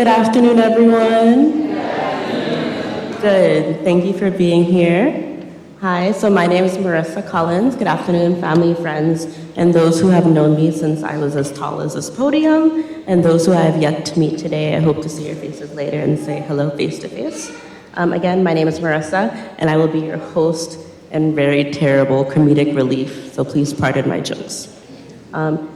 Good afternoon, everyone. Good. Thank you for being here. Hi, so my name is MERLE Collins. Good afternoon, family, friends, and those who have known me since I was as tall as this podium, and those who I have yet to meet today. I hope to see your faces later and say hello face to face. Again, my name is Marissa, and I will be your host and very terrible comedic relief, so please pardon my jokes.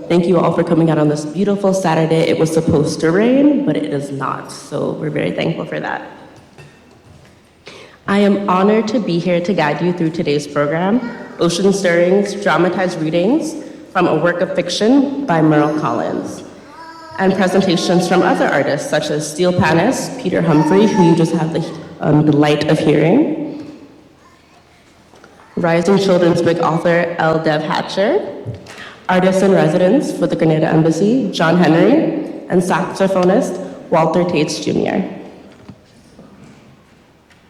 Thank you all for coming out on this beautiful Saturday. It was supposed to rain, but it is not, so we're very thankful for that. I am honored to be here to guide you through today's program, Ocean Stirrings, Dramatized Readings from a Work of Fiction by MERLE Collins, and presentations from other artists such as steel panist Peter Humphrey, who you just have the delight of hearing, rising children's book author L. Dev Hatcher, artist in residence for the Grenada Embassy, John Henry, and saxophonist Walter Tates Jr.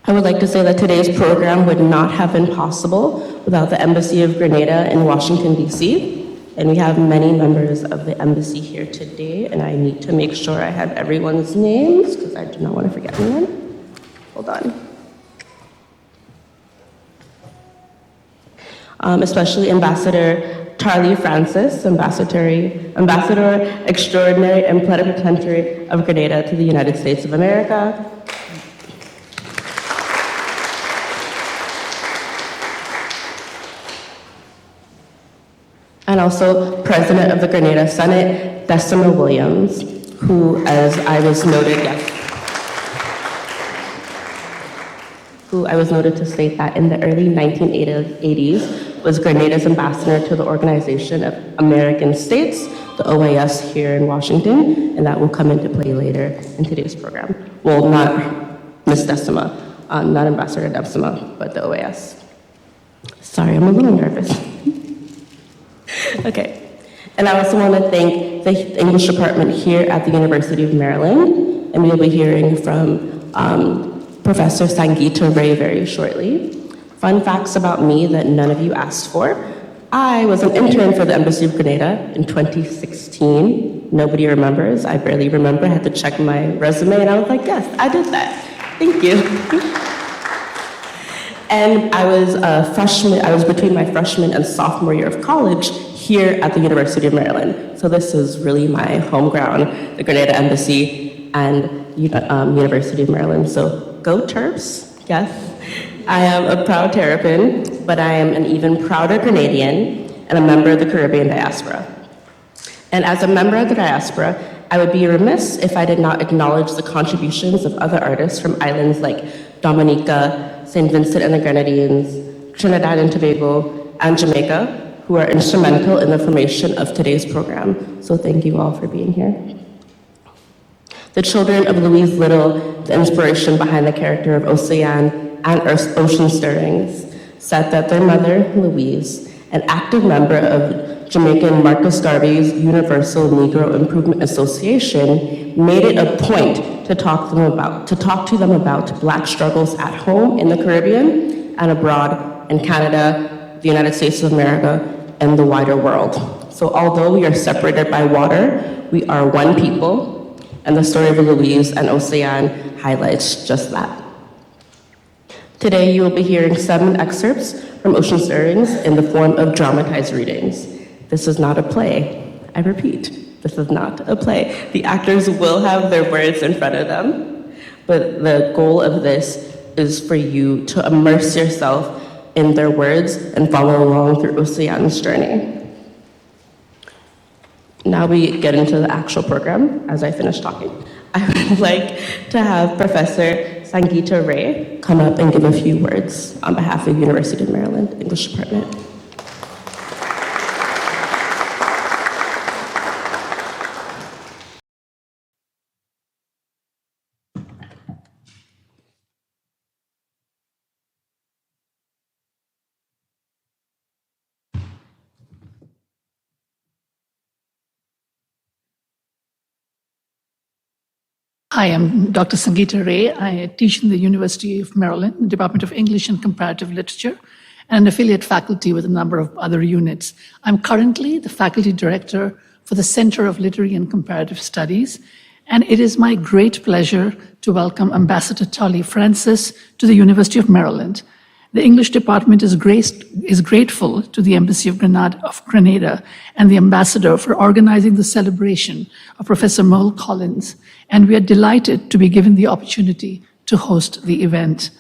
I would like to say that today's program would not have been possible without the Embassy of Grenada in Washington, D.C., and we have many members of the embassy here today, and I need to make sure I have everyone's names because I do not want to forget anyone. Hold on. Especially Ambassador Charlie Francis, Ambassador Extraordinary and Plenipotentiary of Grenada to the United States of America. And also President of the Grenada Senate, Decima Williams, who, as I was noted, to state that in the early 1980s was Grenada's ambassador to the Organization of American States, the OAS here in Washington, and that will come into play later in today's program. Well, not Ms. Decima, not Ambassador Decima, but the OAS. Sorry, I'm a little nervous. Okay, and I also want to thank the English department here at the University of Maryland, and we'll be hearing from Professor Sangeeta Ray very shortly. Fun facts about me that none of you asked for. I was an intern for the Embassy of Grenada in 2016. Nobody remembers. I barely remember. I had to check my resume, and I was like, yes, I did that. Thank you. And I was a freshman. I was between my freshman and sophomore year of college here at the University of Maryland. So this is really my home ground, the Grenada Embassy and University of Maryland. So go Terps, yes. I am a proud Terrapin, but I am an even prouder Grenadian and a member of the Caribbean diaspora. And as a member of the diaspora, I would be remiss if I did not acknowledge the contributions of other artists from islands like Dominica, St. Vincent and the Grenadines, Trinidad and Tobago, and Jamaica, who are instrumental in the formation of today's program. So thank you all for being here. The children of Louise Little, the inspiration behind the character of Ocean and Ocean Stirrings, said that their mother, Louise, an active member of Jamaican Marcus Garvey's Universal Negro Improvement Association, made it a point to talk to them about Black struggles at home in the Caribbean and abroad in Canada, the United States of America, and the wider world. So although we are separated by water, we are one people, and the story of Louise and Ocean highlights just that. Today, you will be hearing 7 excerpts from Ocean Stirrings in the form of dramatized readings. This is not a play. I repeat, this is not a play. The actors will have their words in front of them, but the goal of this is for you to immerse yourself in their words and follow along through Ocean's journey. Now we get into the actual program. As I finish talking, I would like to have Professor Sangeeta Ray come up and give a few words on behalf of the University of Maryland English Department. Hi, I'm Dr. Sangeeta Ray. I teach in the University of Maryland, the Department of English and Comparative Literature, and affiliate faculty with a number of other units. I'm currently the faculty director for the Center of Literary and Comparative Studies, and it is my great pleasure to welcome Ambassador Tolly Francis to the University of Maryland. The English department is grateful to the Embassy of Grenada and the ambassador for organizing the celebration of Professor MERLE Collins, and we are delighted to be given the opportunity to host the event.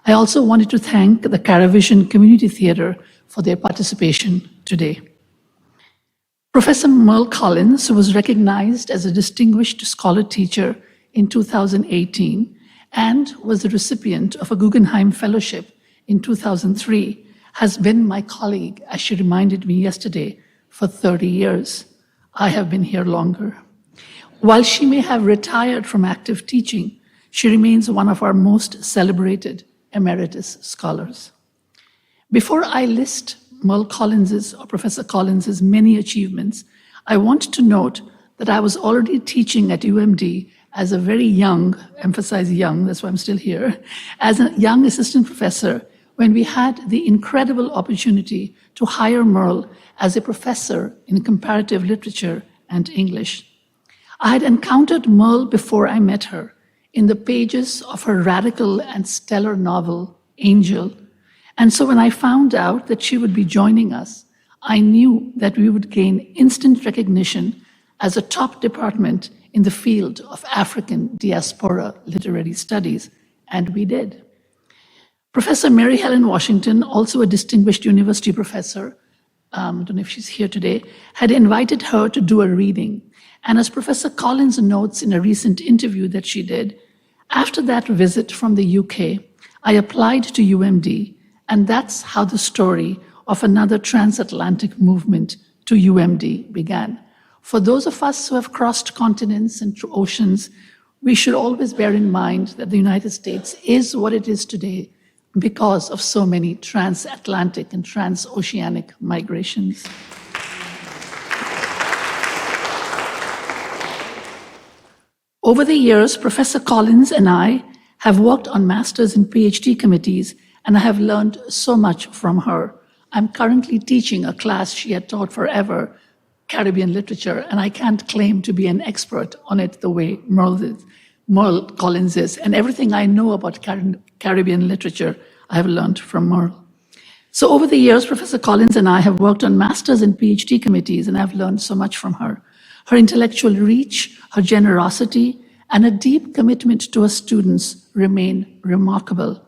I also wanted to thank the Caravision Community Theatre for their participation today. Professor MERLE Collins was recognized as a distinguished scholar teacher in 2018 and was the recipient of a Guggenheim Fellowship in 2003, has been my colleague, as she reminded me yesterday, for 30 years. I have been here longer. While she may have retired from active teaching, she remains one of our most celebrated emeritus scholars. Before I list MERLE Collins's or Professor Collins's many achievements, I want to note that I was already teaching at UMD as a very young, emphasize young, that's why I'm still here, as a young assistant professor when we had the incredible opportunity to hire MERLE as a professor in comparative literature and English. I had encountered MERLE before I met her in the pages of her radical and stellar novel, Angel. And so when I found out that she would be joining us, I knew that we would gain instant recognition as a top department in the field of African diaspora literary studies, and we did. Professor Mary Helen Washington, also a distinguished university professor, I don't know if she's here today, had invited her to do a reading. And as Professor Collins notes in a recent interview that she did, after that visit from the UK, I applied to UMD, and that's how the story of another transatlantic movement to UMD began. For those of us who have crossed continents and oceans, we should always bear in mind that the United States is what it is today because of so many transatlantic and transoceanic migrations. Over the years, Professor Collins and I have worked on master's and PhD committees, and I have learned so much from her. I'm currently teaching a class she had taught forever, Caribbean literature, and I can't claim to be an expert on it the way MERLE Collins is. And everything I know about Caribbean literature, I have learned from MERLE. So over the years, Professor Collins and I have worked on master's and PhD committees, and I've learned so much from her. Her intellectual reach, her generosity, and a deep commitment to her students remain remarkable.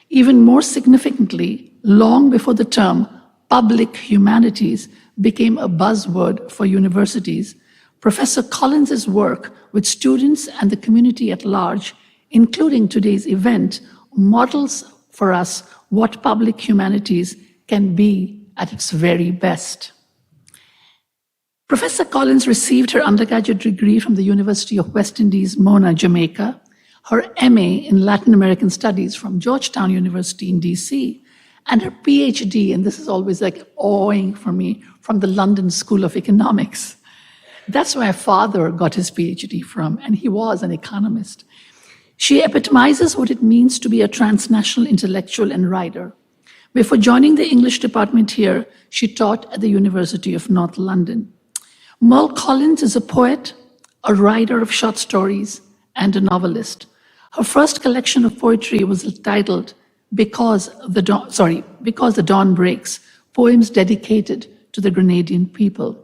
Even more significantly, long before the term public humanities became a buzzword for universities, Professor Collins's work with students and the community at large, including today's event, models for us what public humanities can be at its very best. Professor Collins received her undergraduate degree from the University of West Indies, Mona, Jamaica, her MA in Latin American Studies from Georgetown University in DC, and her PhD, and this is always like awing for me, from the London School of Economics. That's where my father got his PhD from, and he was an economist. She epitomizes what it means to be a transnational intellectual and writer. Before joining the English department here, she taught at the University of North London. MERLE Collins is a poet, a writer of short stories, and a novelist. Her first collection of poetry was titled Because the Dawn Breaks, poems dedicated to the Grenadian people.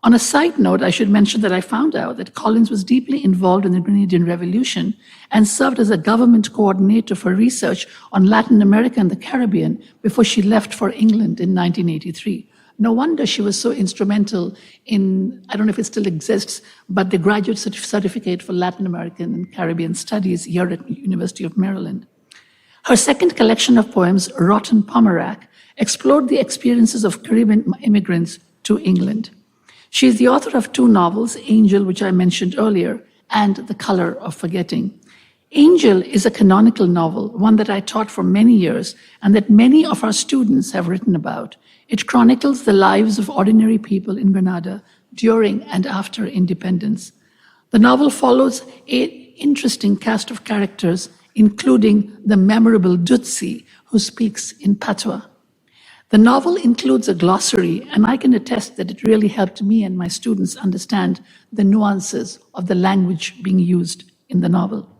On a side note, I should mention that I found out that Collins was deeply involved in the Grenadian Revolution and served as a government coordinator for research on Latin America and the Caribbean before she left for England in 1983. No wonder she was so instrumental in, I don't know if it still exists, but the graduate certificate for Latin American and Caribbean studies here at the University of Maryland. Her second collection of poems, Rotten Pomerac, explored the experiences of Caribbean immigrants to England. She is the author of two novels, Angel, which I mentioned earlier, and The Color of Forgetting. Angel is a canonical novel, one that I taught for many years and that many of our students have written about. It chronicles the lives of ordinary people in Grenada during and after independence. The novel follows an interesting cast of characters, including the memorable Dutsi, who speaks in patois. The novel includes a glossary, and I can attest that it really helped me and my students understand the nuances of the language being used in the novel.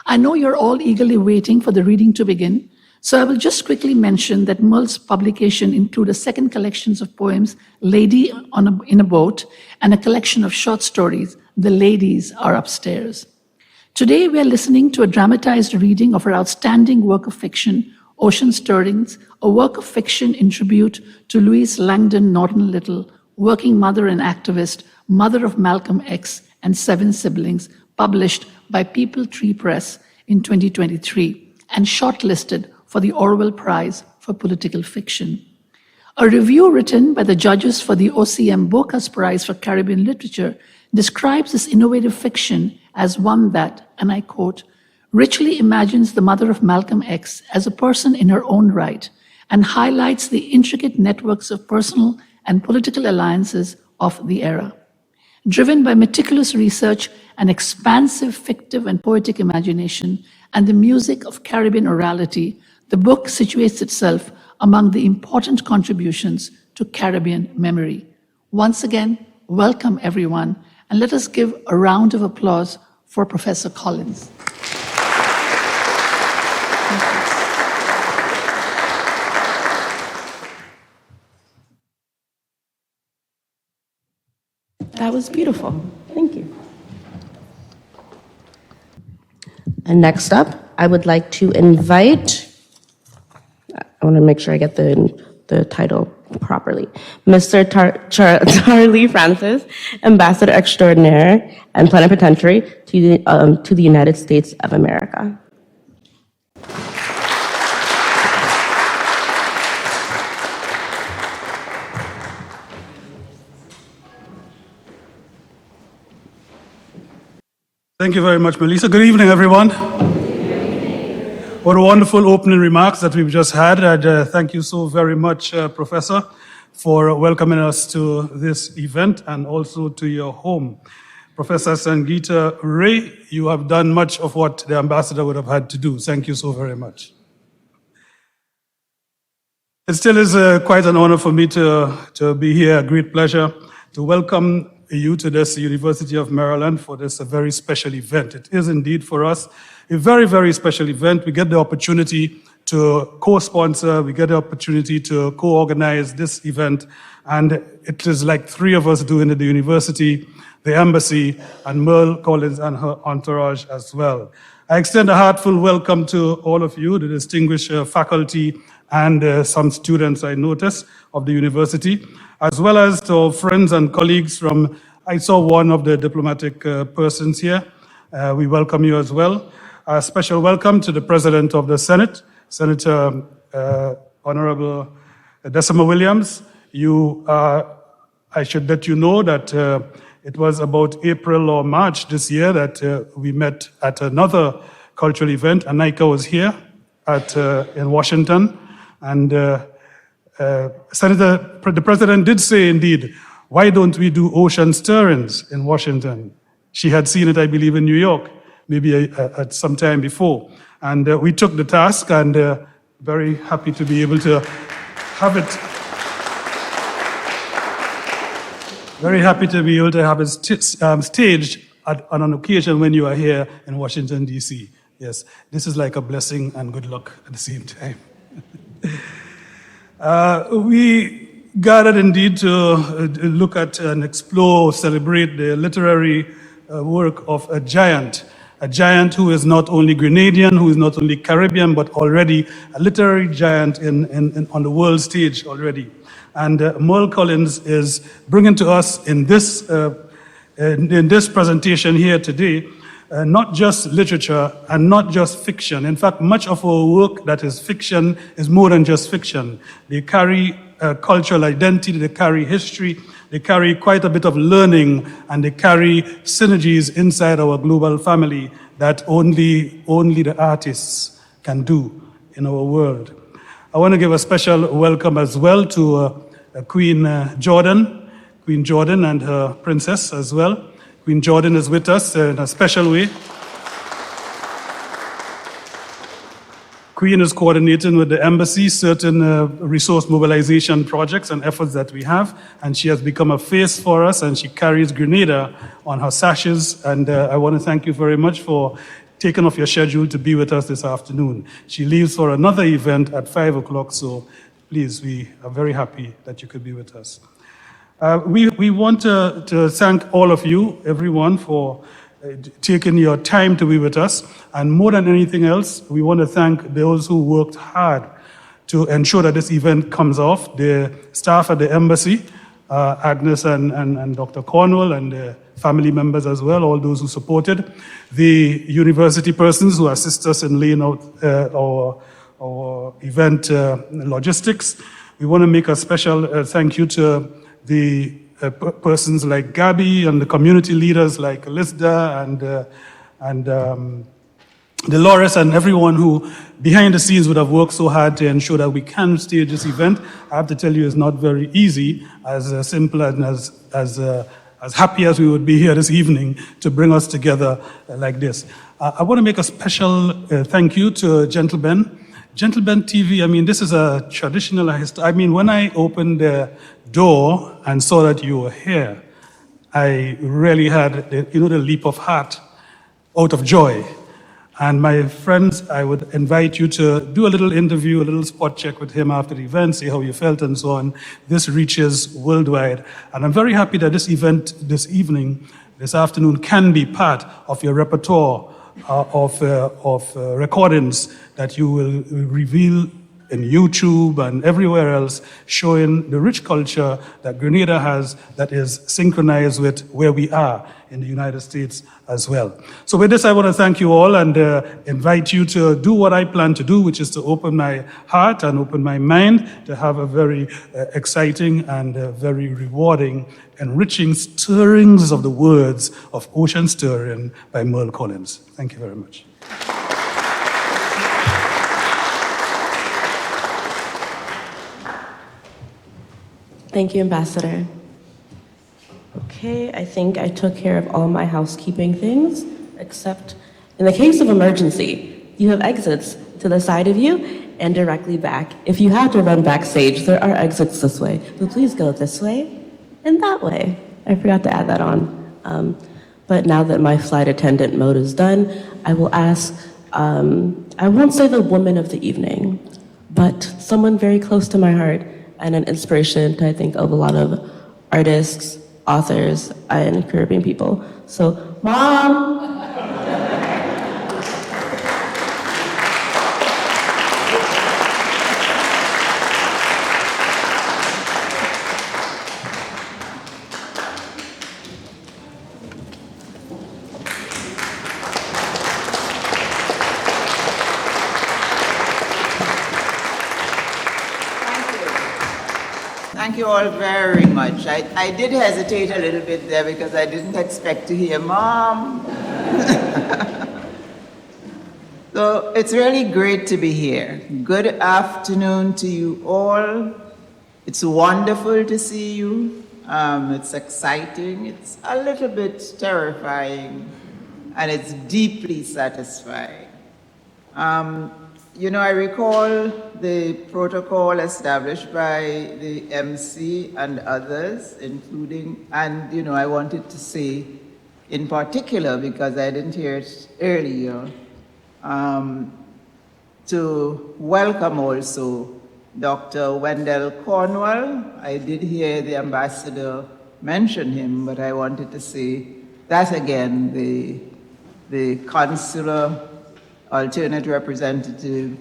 I know you're all eagerly waiting for the reading to begin, so I will just quickly mention that MERLE's publication include a second collection of poems, Lady in a Boat, and a collection of short stories, The Ladies Are Upstairs. Today, we are listening to a dramatized reading of her outstanding work of fiction, Ocean Stirrings, a work of fiction in tribute to Louise Langdon Norton Little, working mother and activist, mother of Malcolm X and 7 siblings, published by Peepaltree Press in 2023 and shortlisted for the Orwell Prize for Political Fiction. A review written by the judges for the OCM Bocas Prize for Caribbean Literature describes this innovative fiction as one that, and I quote, richly imagines the mother of Malcolm X as a person in her own right and highlights the intricate networks of personal and political alliances of the era. Driven by meticulous research, an expansive fictive and poetic imagination, and the music of Caribbean orality, the book situates itself among the important contributions to Caribbean memory. Once again, welcome everyone, and let us give a round of applause for Professor Collins. That was beautiful. Thank you. And next up, I would like to invite, I want to make sure I get the title properly, Mr. Charlie Francis, Ambassador Extraordinaire and Plenipotentiary to the United States of America. Thank you very much, Melissa. Good evening, everyone. What a wonderful opening remarks that we've just had. And thank you so very much, Professor, for welcoming us to this event and also to your home. Professor Sangeeta Ray, you have done much of what the ambassador would have had to do. Thank you so very much. It still is quite an honor for me to be here, a great pleasure to welcome you to this University of Maryland for this very special event. It is indeed for us a very, very special event. We get the opportunity to co-sponsor, we get the opportunity to co-organize this event, and it is like 3 of us doing it, the university, the embassy, and MERLE Collins and her entourage as well. I extend a heartfelt welcome to all of you, the distinguished faculty and some students I noticed of the university, as well as to friends and colleagues from, I saw one of the diplomatic persons here. We welcome you as well. A special welcome to the President of the Senate, Senator Honorable Decima Williams. I should let you know that it was about April or March this year that we met at another cultural event. Anika was here in Washington, and the President did say, indeed, why don't we do Ocean Stirrings in Washington? She had seen it, I believe, in New York, maybe at some time before. And we took the task, and very happy to be able to have it. Very happy to be able to have it staged on an occasion when you are here in Washington, D.C. Yes, this is like a blessing and good luck at the same time. We gathered indeed to look at and explore, celebrate the literary work of a giant who is not only Grenadian, who is not only Caribbean, but already a literary giant on the world stage already. And MERLE Collins is bringing to us in this presentation here today, not just literature and not just fiction. In fact, much of our work that is fiction is more than just fiction. They carry cultural identity, they carry history, they carry quite a bit of learning, and they carry synergies inside our global family that only the artists can do in our world. I want to give a special welcome as well to Queen Jordan and her princess as well. Queen Jordan is with us in a special way. Queen is coordinating with the embassy certain resource mobilization projects and efforts that we have, and she has become a face for us, and she carries Grenada on her sashes, and I want to thank you very much for taking off your schedule to be with us this afternoon. She leaves for another event at 5 o'clock, so please, we are very happy that you could be with us. We want to thank all of you, everyone, for taking your time to be with us. And more than anything else, we want to thank those who worked hard to ensure that this event comes off. The staff at the embassy, Agnes and Dr. Cornwell, and the family members as well, all those who supported. The university persons who assist us in laying out our event logistics. We want to make a special thank you to the persons like Gabby and the community leaders like Lisda and Dolores and everyone who behind the scenes would have worked so hard to ensure that we can stage this event. I have to tell you, it's not very easy, as simple and as happy as we would be here this evening to bring us together like this. I want to make a special thank you to G.B.T.V. I mean, this is a traditional I mean, when I opened the door and saw that you were here, I really had, the leap of heart out of joy. And my friends, I would invite you to do a little interview, a little spot check with him after the event, see how you felt and so on. This reaches worldwide. And I'm very happy that this event this evening, this afternoon, can be part of your repertoire of recordings that you will reveal in YouTube and everywhere else, showing the rich culture that Grenada has that is synchronized with where we are in the United States as well. So with this, I want to thank you all and invite you to do what I plan to do, which is to open my heart and open my mind to have a very exciting and very rewarding, enriching stirrings of the words of Ocean Stirring by MERLE COLLINS. Thank you very much. Thank you, Ambassador. Okay, I think I took care of all my housekeeping things, except in the case of emergency, you have exits to the side of you and directly back. If you have to run backstage, there are exits this way, but please go this way and that way. I forgot to add that on. But now that my flight attendant mode is done, I will ask, I won't say the woman of the evening, but someone very close to my heart and an inspiration to, I think, of a lot of artists, authors, and Caribbean people. So, Mom! Thank you all very much. I did hesitate a little bit there because I didn't expect to hear Mom. So it's really great to be here. Good afternoon to you all. It's wonderful to see you. It's exciting. It's a little bit terrifying, and it's deeply satisfying. I recall the protocol established by the MC and others, including, and I wanted to say in particular, because I didn't hear it earlier, to welcome also Dr. Wendell Cornwell. I did hear the ambassador mention him, but I wanted to say that again, the consular alternate representative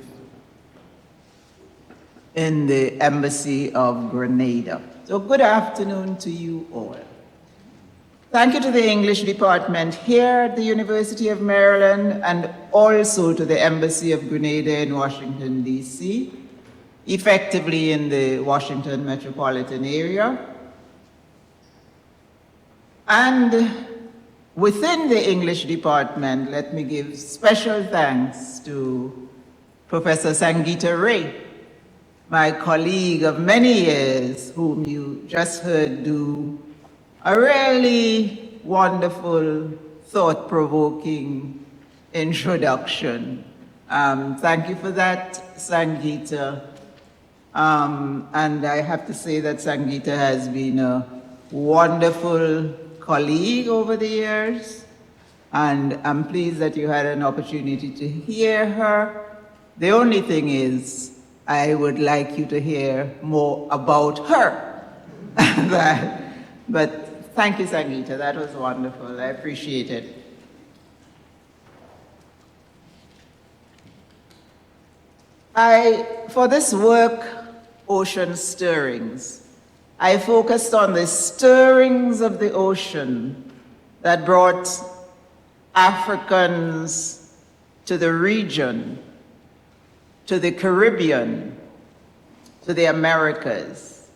in the Embassy of Grenada. So good afternoon to you all. Thank you to the English department here at the University of Maryland and also to the Embassy of Grenada in Washington, D.C., effectively in the Washington metropolitan area. And within the English department, let me give special thanks to Professor Sangeeta Ray, my colleague of many years, whom you just heard do a really wonderful, thought-provoking introduction. Thank you for that, Sangeeta. And I have to say that Sangeeta has been a wonderful colleague over the years. And I'm pleased that you had an opportunity to hear her. The only thing is, I would like you to hear more about her. But thank you, Sangeeta. That was wonderful. I appreciate it. For this work, Ocean Stirrings, I focused on the stirrings of the ocean that brought Africans to the region, to the Caribbean, to the Americas.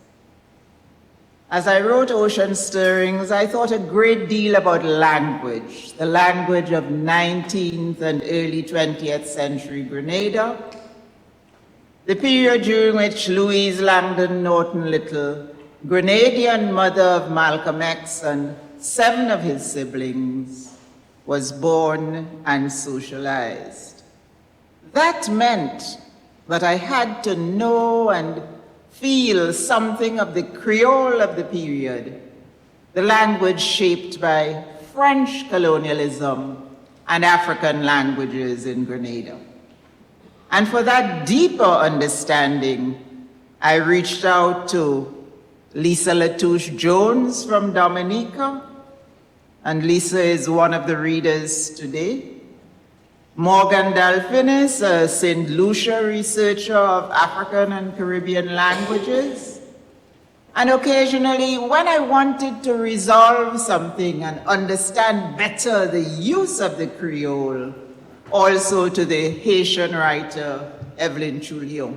As I wrote Ocean Stirrings, I thought a great deal about language, the language of 19th and early 20th century Grenada, the period during which Louise Langdon Norton Little, Grenadian mother of Malcolm X and 7 of his siblings, was born and socialized. That meant that I had to know and feel something of the Creole of the period, the language shaped by French colonialism and African languages in Grenada. And for that deeper understanding, I reached out to Lisa Latouche Jones from Dominica, and Lisa is one of the readers today. Morgan Dalfinis, a St. Lucia researcher of African and Caribbean languages. And occasionally, when I wanted to resolve something and understand better the use of the Creole, also to the Haitian writer Evelyn Choulion.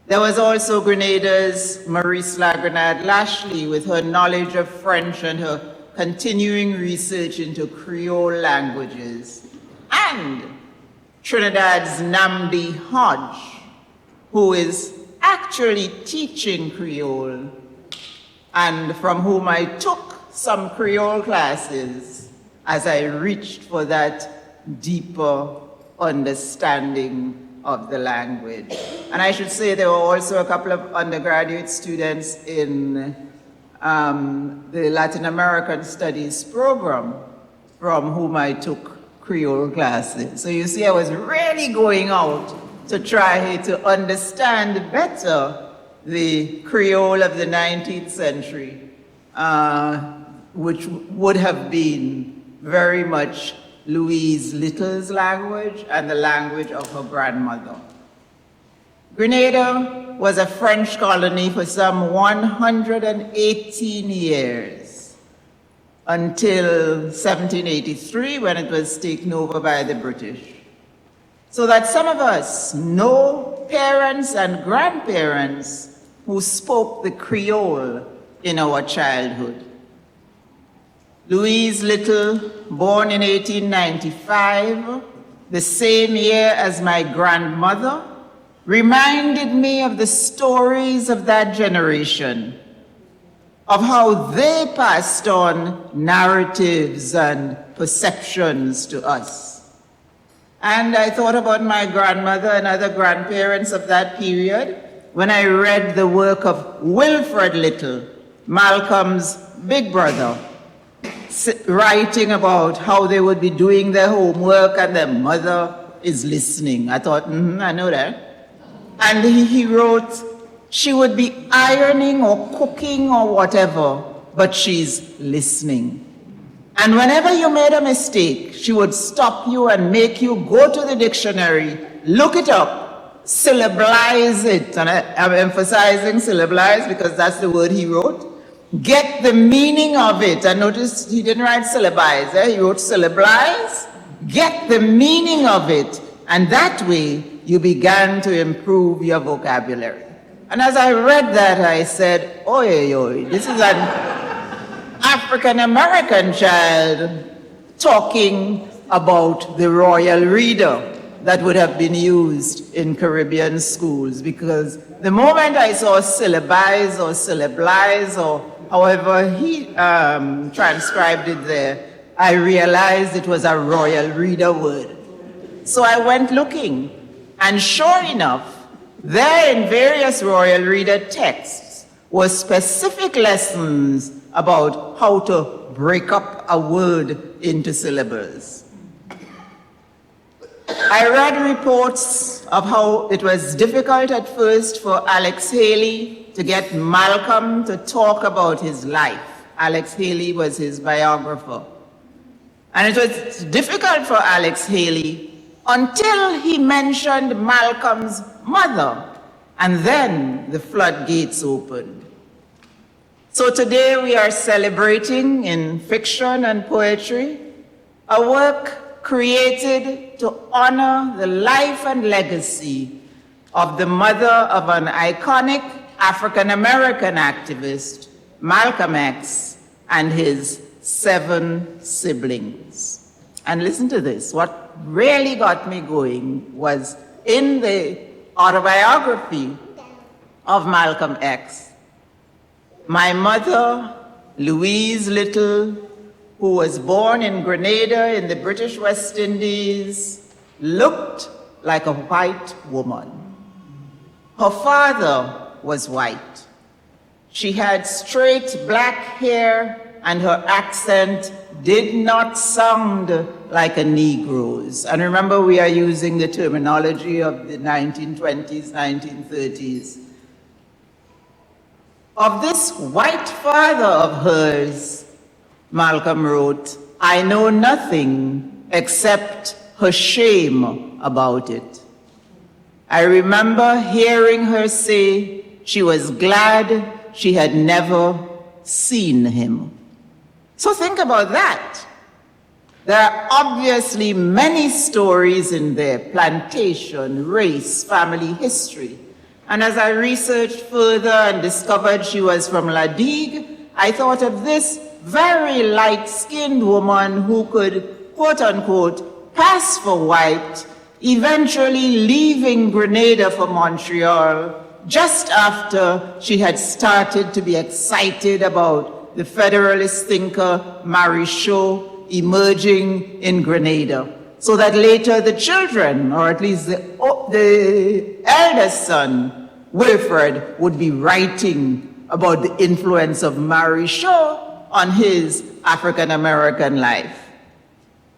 There was also Grenada's Maurice Lagrenade Lashley with her knowledge of French and her continuing research into Creole languages. And Trinidad's Namdi Hodge, who is actually teaching Creole and from whom I took some Creole classes as I reached for that deeper understanding of the language. And I should say there were also a couple of undergraduate students in the Latin American Studies program from whom I took Creole classes. So you see, I was really going out to try to understand better the Creole of the 19th century, which would have been very much Louise Little's language and the language of her grandmother. Grenada was a French colony for some 118 years until 1783 when it was taken over by the British. So that some of us know parents and grandparents who spoke the Creole in our childhood. Louise Little, born in 1895, the same year as my grandmother, reminded me of the stories of that generation, of how they passed on narratives and perceptions to us. And I thought about my grandmother and other grandparents of that period when I read the work of Wilfred Little, Malcolm's big brother, writing about how they would be doing their homework and their mother is listening. I thought, I know that. And he wrote, she would be ironing or cooking or whatever, but she's listening. And whenever you made a mistake, she would stop you and make you go to the dictionary, look it up, syllablize it. And I'm emphasizing syllablize because that's the word he wrote. Get the meaning of it. And notice he didn't write syllabize, he wrote syllablize. Get the meaning of it. And that way, you began to improve your vocabulary. And as I read that, I said, oy, this is an African-American child talking about the royal reader that would have been used in Caribbean schools. Because the moment I saw syllabize or syllablize or however he transcribed it there, I realized it was a royal reader word. So I went looking, and sure enough, there in various Royal Reader texts were specific lessons about how to break up a word into syllables. I read reports of how it was difficult at first for Alex Haley to get Malcolm to talk about his life. Alex Haley was his biographer. And it was difficult for Alex Haley until he mentioned Malcolm's mother, and then the floodgates opened. So today we are celebrating in fiction and poetry a work created to honor the life and legacy of the mother of an iconic African-American activist, Malcolm X, and his 7 siblings. And listen to this. What really got me going was in the autobiography of Malcolm X, my mother, Louise Little, who was born in Grenada in the British West Indies, looked like a white woman. Her father was white. She had straight black hair, and her accent did not sound like a Negro's. And remember, we are using the terminology of the 1920s, 1930s. Of this white father of hers, Malcolm wrote, I know nothing except her shame about it. I remember hearing her say she was glad she had never seen him. So think about that. There are obviously many stories in there: plantation, race, family history. And as I researched further and discovered she was from La Digue, I thought of this very light-skinned woman who could, quote unquote, pass for white, eventually leaving Grenada for Montreal just after she had started to be excited about the Federalist thinker Marichaux emerging in Grenada, so that later the children, or at least the eldest son, Wilfred, would be writing about the influence of Marichaux on his African-American life.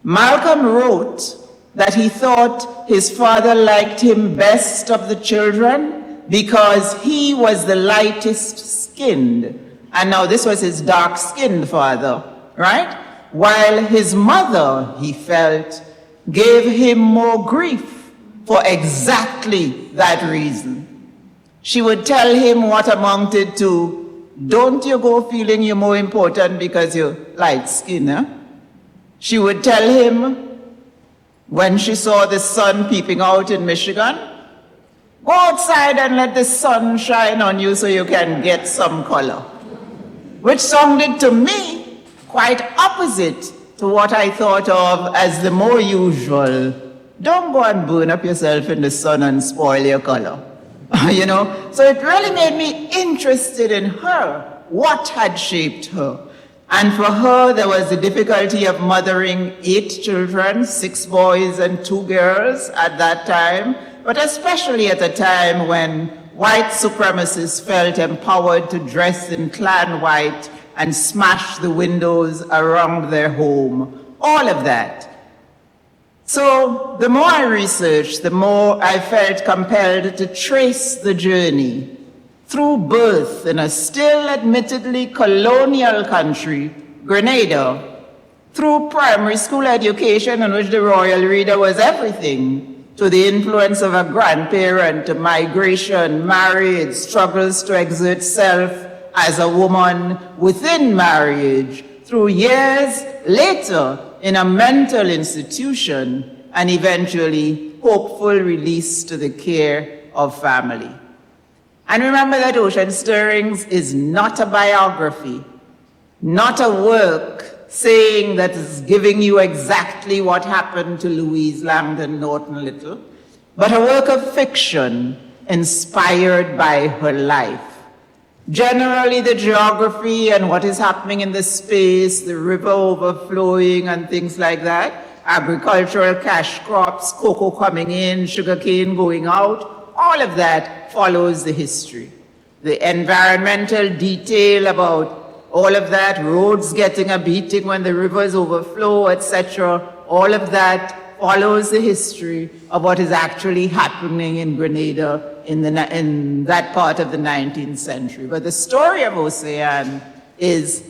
Malcolm wrote that he thought his father liked him best of the children because he was the lightest skinned. And now this was his dark-skinned father, right? While his mother, he felt, gave him more grief for exactly that reason. She would tell him what amounted to, don't you go feeling you're more important because you're light-skinned, huh? She would tell him, when she saw the sun peeping out in Michigan, go outside and let the sun shine on you so you can get some color. Which sounded to me quite opposite to what I thought of as the more usual, don't go and burn up yourself in the sun and spoil your color. You know? So it really made me interested in her, what had shaped her. And for her, there was the difficulty of mothering 8 children, 6 boys and 2 girls at that time, but especially at a time when white supremacists felt empowered to dress in Klan white and smash the windows around their home, all of that. So the more I researched, the more I felt compelled to trace the journey through birth in a still admittedly colonial country, Grenada, through primary school education in which the Royal Reader was everything, to the influence of a grandparent, to migration, marriage, struggles to exert self as a woman within marriage, through years later in a mental institution, and eventually hopeful release to the care of family. And remember that Ocean Stirrings is not a biography, not a work saying that it's giving you exactly what happened to Louise Langdon Norton Little, but a work of fiction inspired by her life. Generally, the geography and what is happening in the space, the river overflowing and things like that, agricultural cash crops, cocoa coming in, sugarcane going out, all of that follows the history. The environmental detail about all of that, roads getting a beating when the rivers overflow, etc., all of that follows the history of what is actually happening in Grenada in that part of the 19th century. But the story of Ocean is,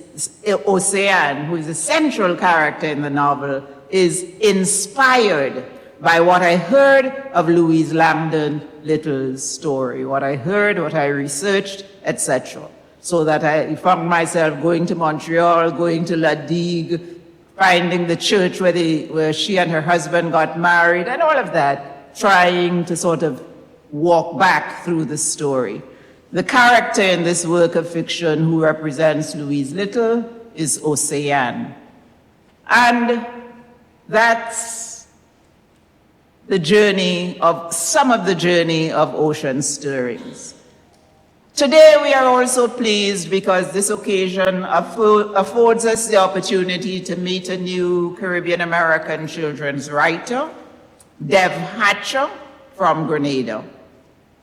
Ocean, who is a central character in the novel, is inspired by what I heard of Louise Langdon Little's story, what I heard, what I researched, etc. So that I found myself going to Montreal, going to La Digue, finding the church where she and her husband got married, and all of that, trying to sort of walk back through the story. The character in this work of fiction who represents Louise Little is Ocean. And that's the journey of, some of the journey of Ocean Stirrings. Today we are also pleased because this occasion affords us the opportunity to meet a new Caribbean American children's writer, Dev Hatcher from Grenada.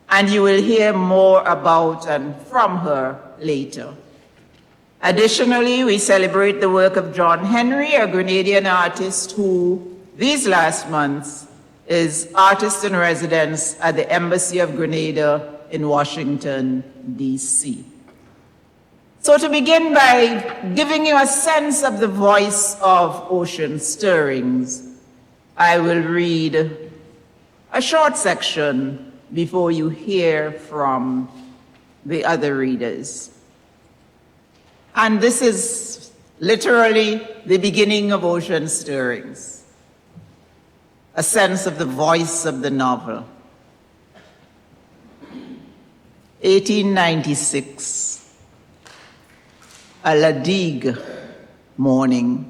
And you will hear more about and from her later. Additionally, we celebrate the work of John Henry, a Grenadian artist who, these last months, is artist in residence at the Embassy of Grenada in Washington, D.C. So to begin by giving you a sense of the voice of Ocean Stirrings, I will read a short section before you hear from the other readers. And this is literally the beginning of Ocean Stirrings, a sense of the voice of the novel. 1896, a La Digue morning.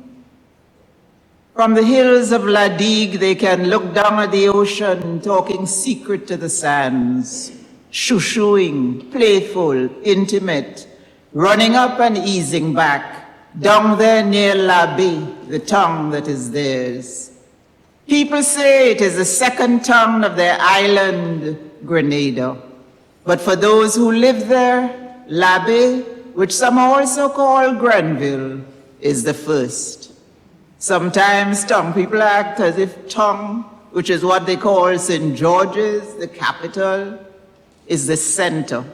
From the hills of La Digue, they can look down at the ocean, talking secret to the sands, shoo-shooing, playful, intimate, running up and easing back, down there near La Baie, the tongue that is theirs. People say it is the second tongue of their island, Grenada. But for those who live there, La Baie, which some also call Grenville, is the first. Sometimes tongue people act as if tongue, which is what they call St. George's, the capital, is the center.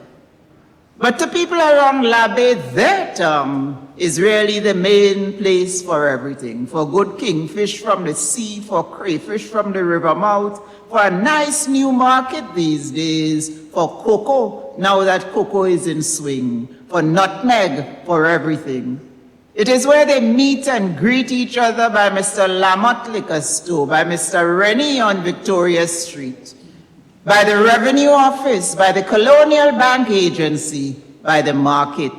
But to people around La Baie, their tongue is really the main place for everything. For good kingfish from the sea, for crayfish from the river mouth, for a nice new market these days, for cocoa, now that cocoa is in swing, for nutmeg, for everything. It is where they meet and greet each other by Mr. Lamott Liquor Store, by Mr. Rennie on Victoria Street, by the Revenue Office, by the Colonial Bank Agency, by the market.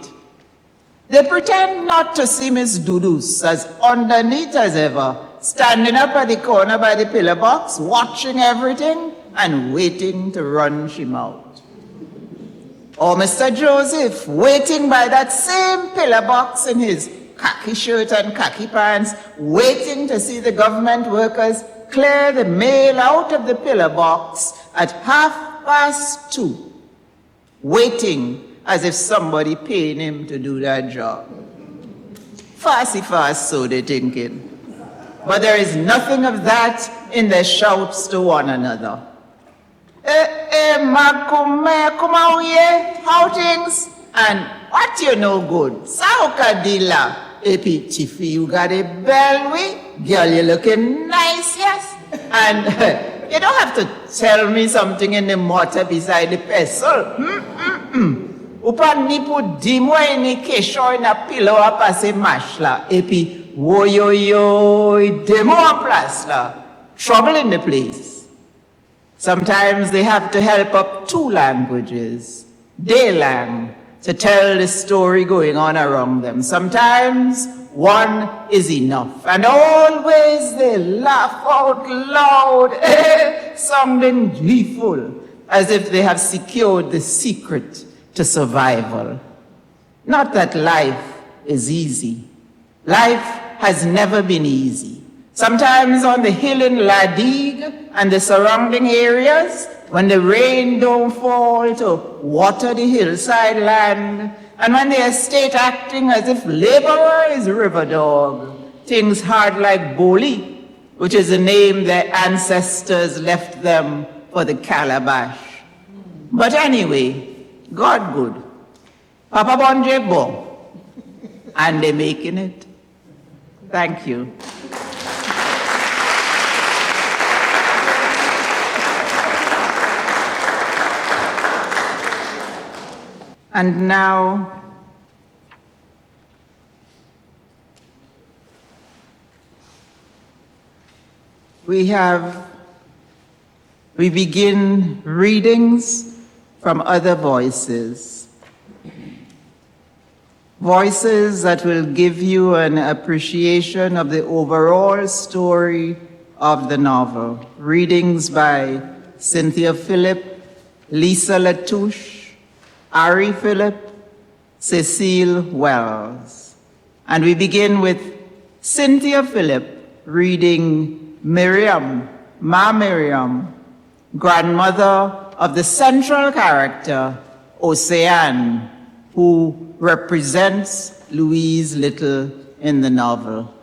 They pretend not to see Miss Dudus as underneath as ever, standing up at the corner by the pillar box, watching everything and waiting to run him out. Or Mr. Joseph, waiting by that same pillar box in his khaki shirt and khaki pants, waiting to see the government workers clear the mail out of the pillar box at 2:30, waiting as if somebody paying him to do that job. Fast, so they're thinking. But there is nothing of that in their shouts to one another. How things? And what you know good? Saukadila, Peepaltree, you got a bell way? Girl, you looking nice, yes? And you don't have to tell me something in the mortar beside the pestle. Upan nipu dimo ini kesho ina pillow up as a mashla. Epi woyoyo demo plus la. Trouble in the place. Sometimes they have to help up two languages, Daylang, to tell the story going on around them. Sometimes one is enough. And always they laugh out loud, sounding gleeful, as if they have secured the secret to survival. Not that life is easy. Life has never been easy. Sometimes on the hill in Ladig and the surrounding areas, when the rain don't fall to water the hillside land, and when the estate acting as if laborer is river dog, things hard like Boli, which is the name their ancestors left them for the calabash. But anyway, God good. Papa Bonje bon. And they're making it. Thank you. And now, we begin readings from other voices. Voices that will give you an appreciation of the overall story of the novel. Readings by Cynthia Phillip, Lisa Latouche, Ari Phillip, Cecile Wells. And we begin with Cynthia Phillip reading Miriam, Ma Miriam, grandmother of the central character, Ocean, who represents Louise Little in the novel.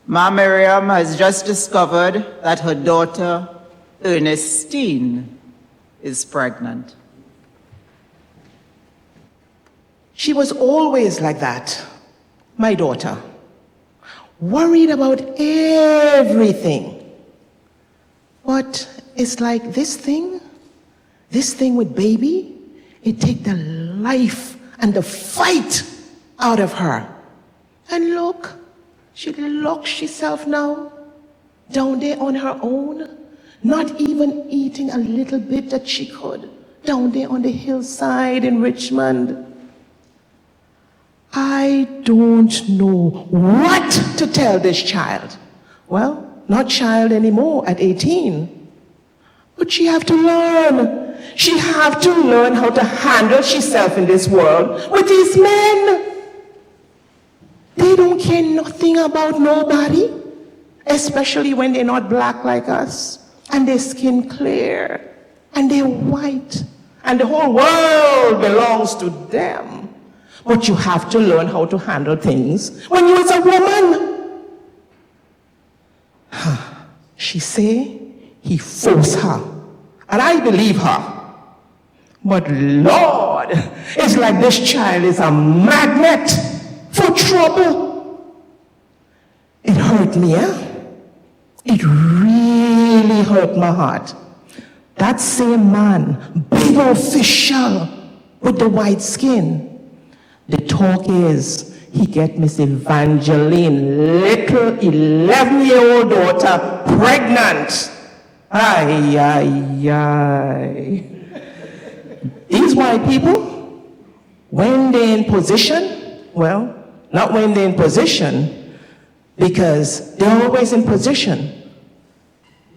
Ma Miriam has just discovered that her daughter, Ernestine, is pregnant. She was always like that, my daughter, worried about everything. But it's like this thing with baby, it take the life and the fight out of her. And look, she locks herself now, down there on her own, not even eating a little bit that she could, down there on the hillside in Richmond. I don't know what to tell this child. Well, not child anymore at 18. But she have to learn. She have to learn how to handle herself in this world with these men. They don't care nothing about nobody, especially when they're not black like us, and their skin clear, and they're white, and the whole world belongs to them. But you have to learn how to handle things when you is a woman. She say he forced her, and I believe her. But Lord, it's like this child is a magnet for trouble. It hurt me, It really hurt my heart. That same man, big official with the white skin, the talk is he get Miss Evangeline, little 11-year-old daughter, pregnant. Ay, ay, ay. These white people, when they're in position, well, not when they're in position, because they're always in position.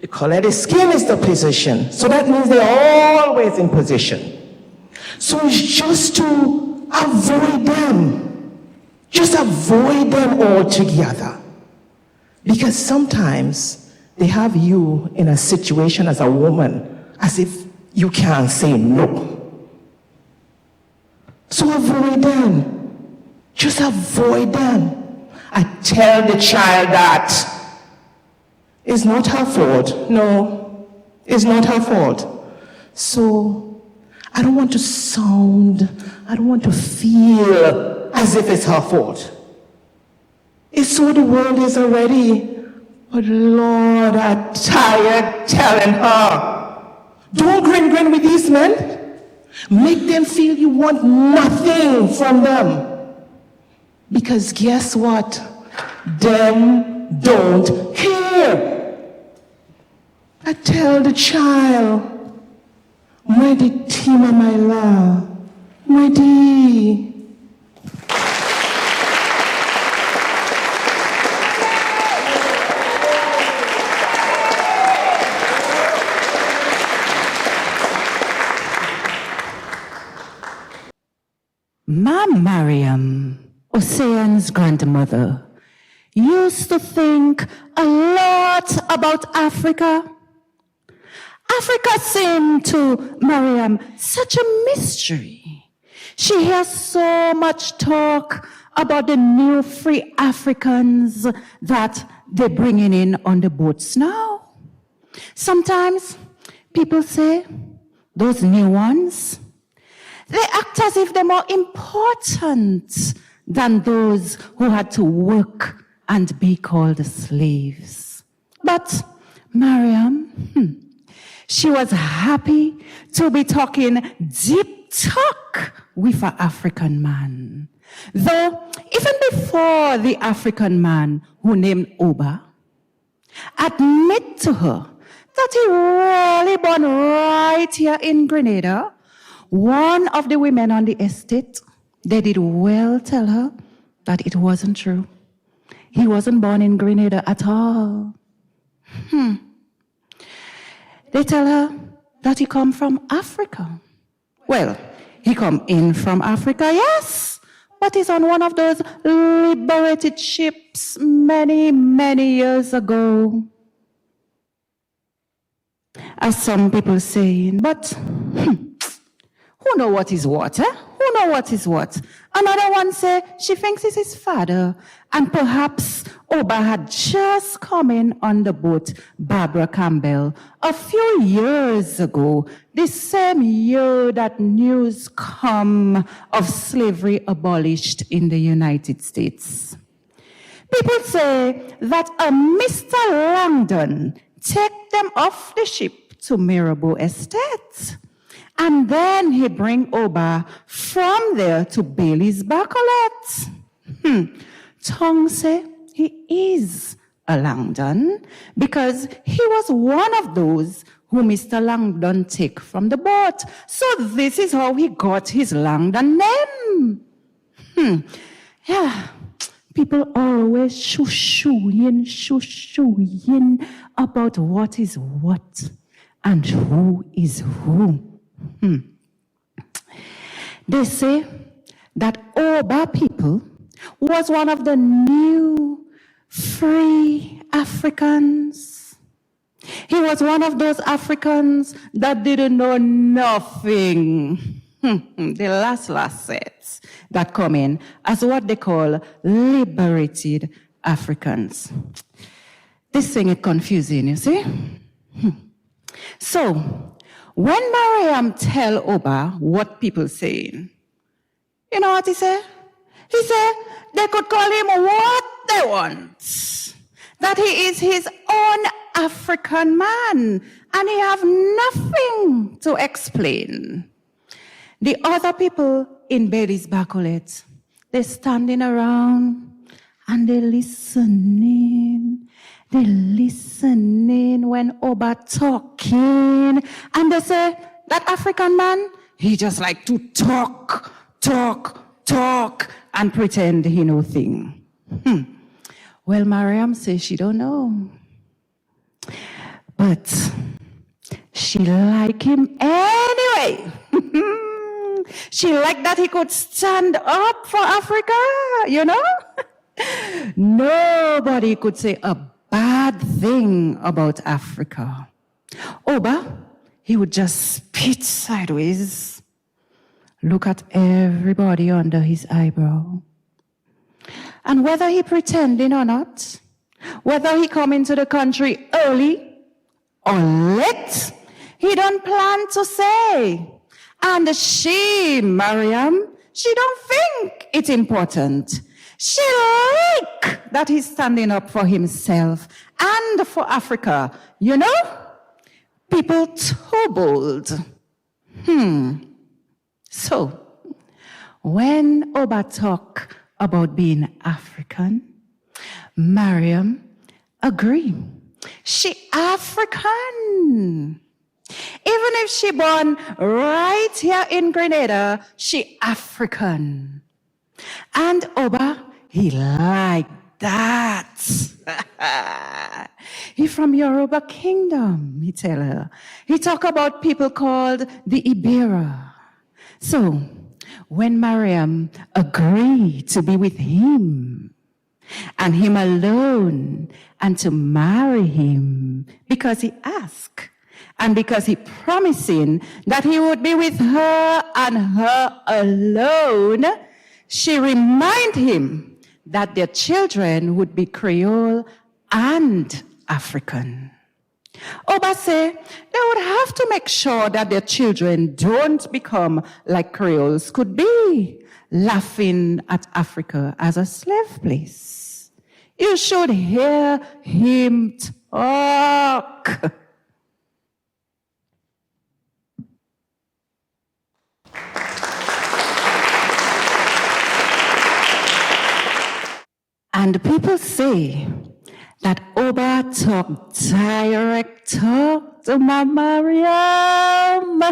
The color of the skin is the position, so that means they're always in position. So it's just to avoid them. Just avoid them altogether. Because sometimes they have you in a situation as a woman as if you can't say no. So avoid them. Just avoid them. I tell the child that it's not her fault. No, it's not her fault. So I don't want to feel as if it's her fault. It's so the world is already. But Lord, I'm tired telling her, don't grin with these men. Make them feel you want nothing from them. Because guess what? Them don't care. I tell the child, my tima my la, my dee. Ma Mariam, Ocean's grandmother, used to think a lot about Africa. Africa seemed to Mariam such a mystery. She hears so much talk about the new free Africans that they're bringing in on the boats now. Sometimes people say, those new ones, they act as if they're more important than those who had to work and be called slaves. But Mariam, she was happy to be talking deep talk with an African man. Though, even before the African man who named Oba admit to her that he really born right here in Grenada, one of the women on the estate, they did well tell her that it wasn't true. He wasn't born in Grenada at all. They tell her that he come from Africa. Well, he come in from Africa, yes, but he's on one of those liberated ships many, many years ago. As some people saying, but who know what is what, eh? Who know what is what? Another one say she thinks it's his father, and perhaps Oba had just come in on the boat Barbara Campbell a few years ago, the same year that news come of slavery abolished in the United States. People say that a Mr. Langdon take them off the ship to Mirabeau Estate. And then he bring Oba from there to Bailey's Bacolet. Tong say he is a Langdon because he was one of those who Mr. Langdon take from the boat. So this is how he got his Langdon name. Yeah, people always shoo-shooing about what is what and who is who. They say that Oba people was one of the new free Africans. He was one of those Africans that didn't know nothing. The last sets that come in as what they call liberated Africans. This thing is confusing, you see? So, when Mariam tell Oba what people saying, you know what he said? He said they could call him what they want. That he is his own African man and he have nothing to explain. The other people in Bailey's Bacolet, they're standing around and they're listening. They're listening when Oba talking. And they say, that African man, he just like to talk, and pretend he know thing. Well, Mariam says she don't know. But she like him anyway. She like that he could stand up for Africa, you know? Nobody could say a bad thing about Africa. Oba, he would just spit sideways, look at everybody under his eyebrow. And whether he pretending or not, whether he come into the country early or late, he don't plan to say. And she, Mariam, she don't think it's important. She like that he's standing up for himself and for Africa. You know? People too bold. So, when Oba talk about being African, Mariam agree. She African. Even if she born right here in Grenada, she African. And Oba, he like that. He from Yoruba Kingdom, he tell her. He talk about people called the Ibera. So, when Mariam agreed to be with him, and him alone, and to marry him because he asked, and because he promising that he would be with her and her alone, she remind him that their children would be Creole and African. Oba say they would have to make sure that their children don't become like Creoles could be, laughing at Africa as a slave place. You should hear him talk. And people say that Oba talk direct talk to my Mariam.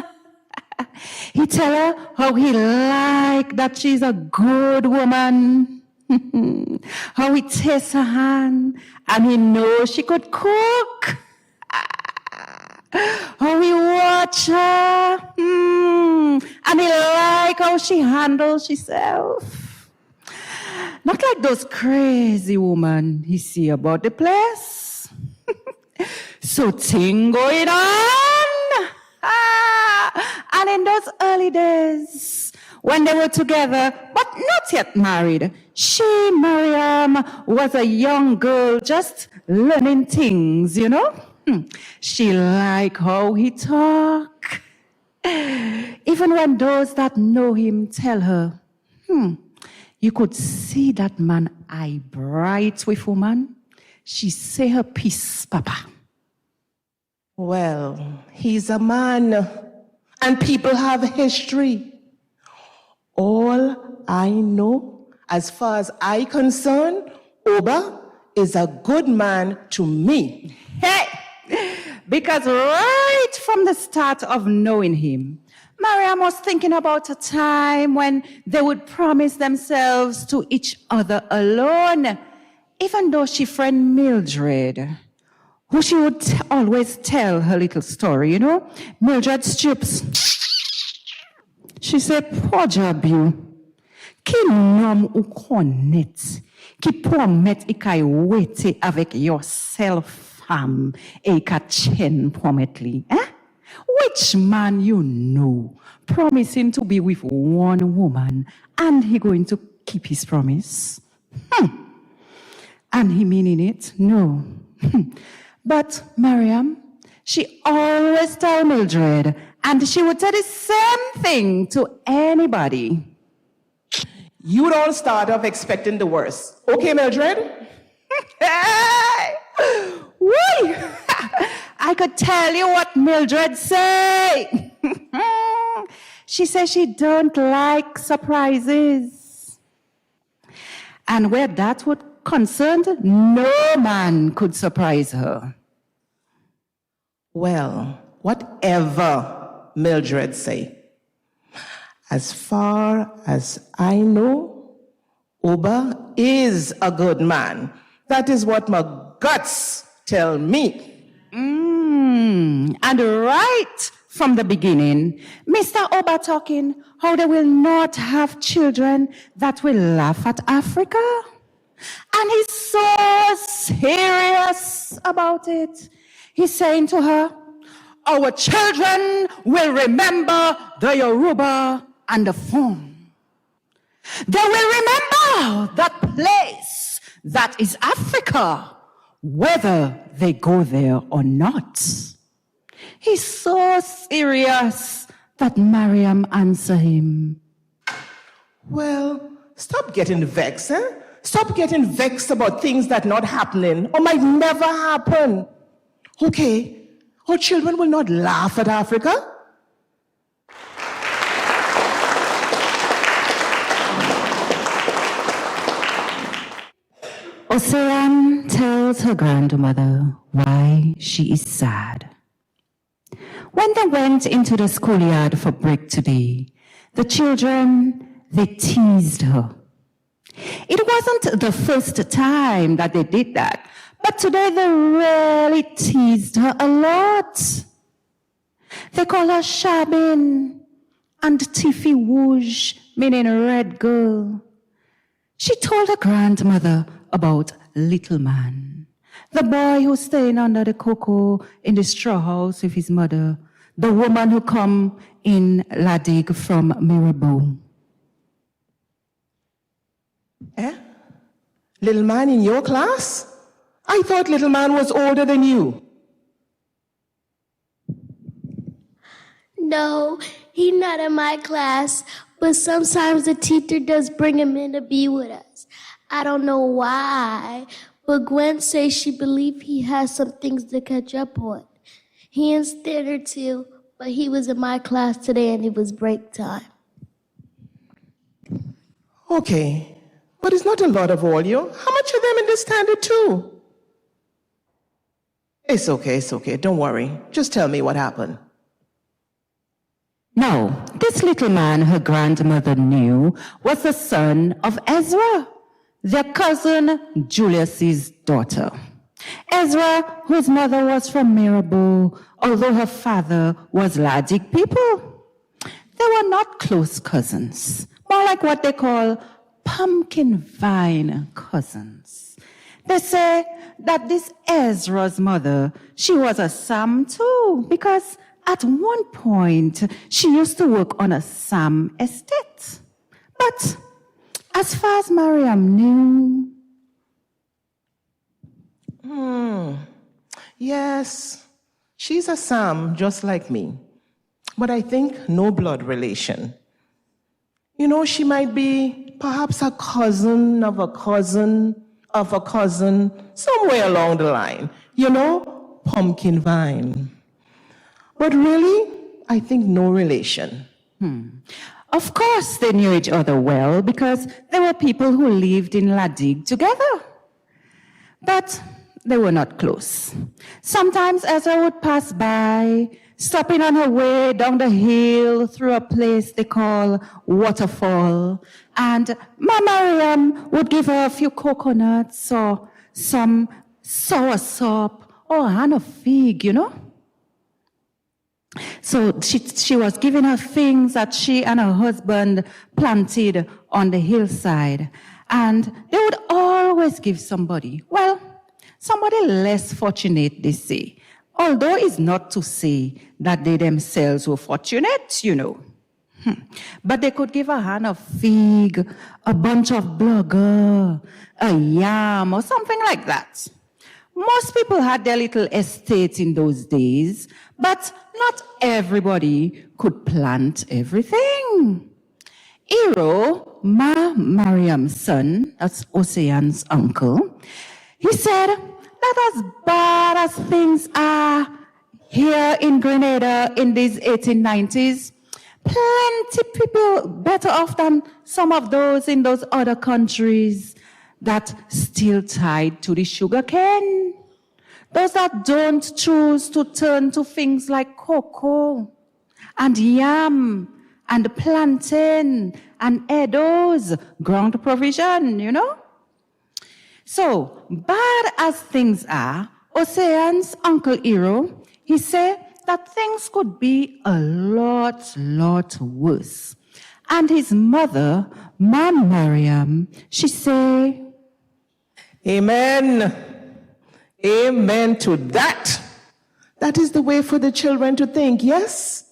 He tell her how he like that she's a good woman. How he tastes her hand and he knows she could cook. How he watch her. And he like how she handles herself. Not like those crazy women he see about the place. So thing going on. And in those early days, when they were together, but not yet married, she, Mariam, was a young girl just learning things, you know. She like how he talk. Even when those that know him tell her, you could see that man eye bright with woman. She say her piece, Papa. Well, he's a man, and people have history. All I know, as far as I concern, Oba is a good man to me. Hey! Because right from the start of knowing him, Mariam was thinking about a time when they would promise themselves to each other alone, even though she friend Mildred, who she would always tell her little story, you know. Mildred Stoops. She said, poor job you. Ki nom ou connaît, qui promet ikai wete avec yourself, femme, et ka chen prometly, eh? Which man you know promising to be with one woman and he going to keep his promise? And he meaning it? No. But Mariam, she always tell Mildred, and she would say the same thing to anybody. You don't start off expecting the worst. Okay, Mildred? Hey! Woo! I could tell you what Mildred say. She says she don't like surprises. And where that would concerned, no man could surprise her. Well, whatever Mildred say, as far as I know, Oba is a good man. That is what my guts tell me. And right from the beginning, Mr. Oba talking how they will not have children that will laugh at Africa. And he's so serious about it. He's saying to her, our children will remember the Yoruba and the Fon. They will remember that place that is Africa, whether they go there or not. He's so serious that Mariam answered him. Well, stop getting vexed, eh? Stop getting vexed about things that not happening or might never happen. Okay, our children will not laugh at Africa. Oseram tells her grandmother why she is sad. When they went into the schoolyard for break today, the children, they teased her. It wasn't the first time that they did that, but today they really teased her a lot. They call her Shabin and Tiffy Wooge, meaning red girl. She told her grandmother about Little Man, the boy who's staying under the cocoa in the straw house with his mother, the woman who come in Ladig from Mirabeau. Eh? Little man in your class? I thought little man was older than you. No, he's not in my class, but sometimes the teacher does bring him in to be with us. I don't know why, but Gwen says she believes he has some things to catch up on. He in standard too, but he was in my class today and it was break time. Okay, but it's not a lot of all you. How much of them in the standard too? It's okay. Don't worry. Just tell me what happened. Now, this little man her grandmother knew was the son of Ezra, their cousin Julius's daughter. Ezra, whose mother was from Mirabeau, although her father was Ladig people. They were not close cousins, more like what they call pumpkin vine cousins. They say that this Ezra's mother, she was a Sam too, because at one point she used to work on a Sam estate. But as far as Mariam knew... Yes, she's a Sam just like me, but I think no blood relation. You know, she might be perhaps a cousin of a cousin of a cousin, somewhere along the line. You know, pumpkin vine. But really, I think no relation. Of course they knew each other well because they were people who lived in Ladig together. But they were not close. Sometimes Ezra would pass by, stopping on her way down the hill through a place they call Waterfall, and Ma Mariam would give her a few coconuts or some soursop or a hand of fig, you know. So she was giving her things that she and her husband planted on the hillside, and they would always give somebody less fortunate, they say. Although it's not to say that they themselves were fortunate, you know. But they could give a hand of fig, a bunch of blugger, a yam, or something like that. Most people had their little estates in those days, but not everybody could plant everything. Iro, Mariam's son, that's Ocean's uncle, he said that as bad as things are here in Grenada in these 1890s, plenty people better off than some of those in those other countries that still tied to the sugar cane. Those that don't choose to turn to things like cocoa and yam and plantain and edos, ground provision, you know? So, bad as things are, Ocean's Uncle Iro, he said that things could be a lot worse. And his mother, Mom Mariam, she say, Amen. Amen to that. That is the way for the children to think, yes?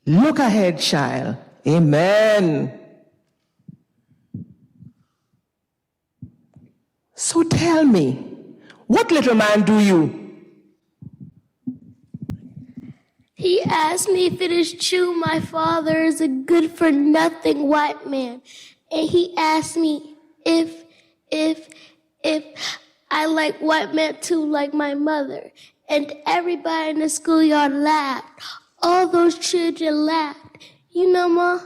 Look ahead, child. Amen. So tell me, what little man do you? He asked me if it is true my father is a good-for-nothing white man. And he asked me if I like white men too, like my mother. And everybody in the schoolyard laughed. All those children laughed. You know, Ma?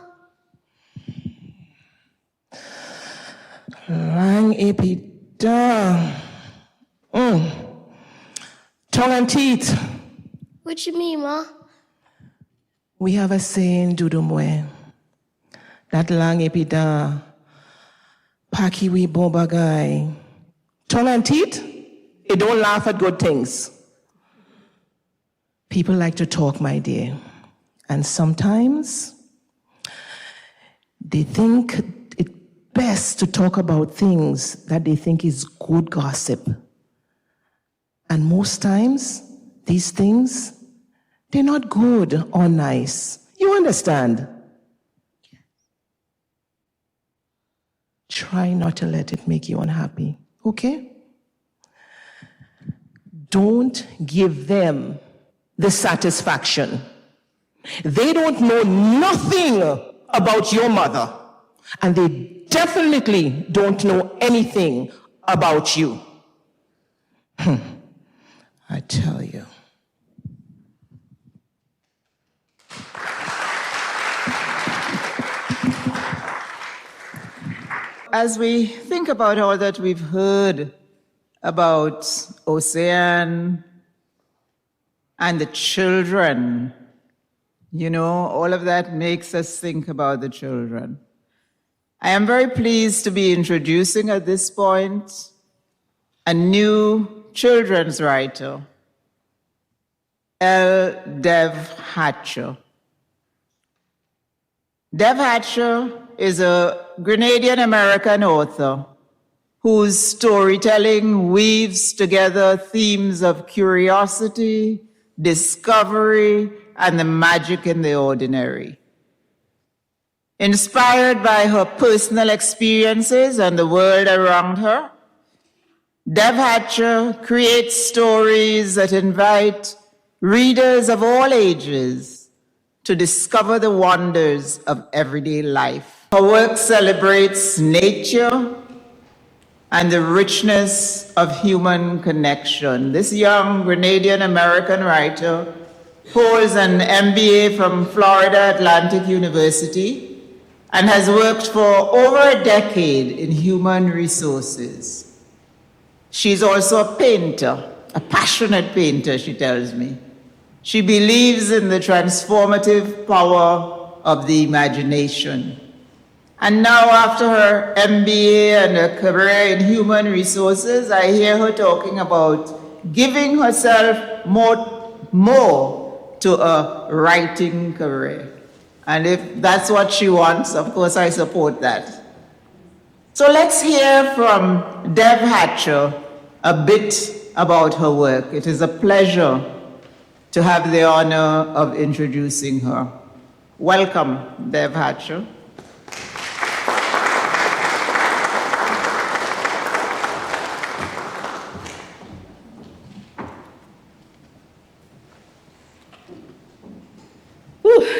Lang epida. Tongue and teeth. What you mean, Ma? We have a saying, Dudumwe. That lang epida. Paki we bobagay. Tongue and teeth, they don't laugh at good things. People like to talk, my dear. And sometimes they think it best to talk about things that they think is good gossip. And most times, these things, they're not good or nice. You understand? Try not to let it make you unhappy, okay? Don't give them the satisfaction. They don't know nothing about your mother, and they definitely don't know anything about you. I tell you. As we think about all that we've heard about Ocean and the children, you know, all of that makes us think about the children. I am very pleased to be introducing at this point a new children's writer, Dev Hatcher. Dev Hatcher is a Grenadian American author whose storytelling weaves together themes of curiosity, discovery, and the magic in the ordinary. Inspired by her personal experiences and the world around her, Dev Hatcher creates stories that invite readers of all ages to discover the wonders of everyday life. Her work celebrates nature and the richness of human connection. This young Grenadian American writer holds an MBA from Florida Atlantic University and has worked for over a decade in human resources. She's also a painter, a passionate painter, she tells me. She believes in the transformative power of the imagination. And now, after her MBA and a career in human resources, I hear her talking about giving herself more to a writing career. And if that's what she wants, of course, I support that. So let's hear from Dev Hatcher a bit about her work. It is a pleasure to have the honor of introducing her. Welcome, Dev Hatcher.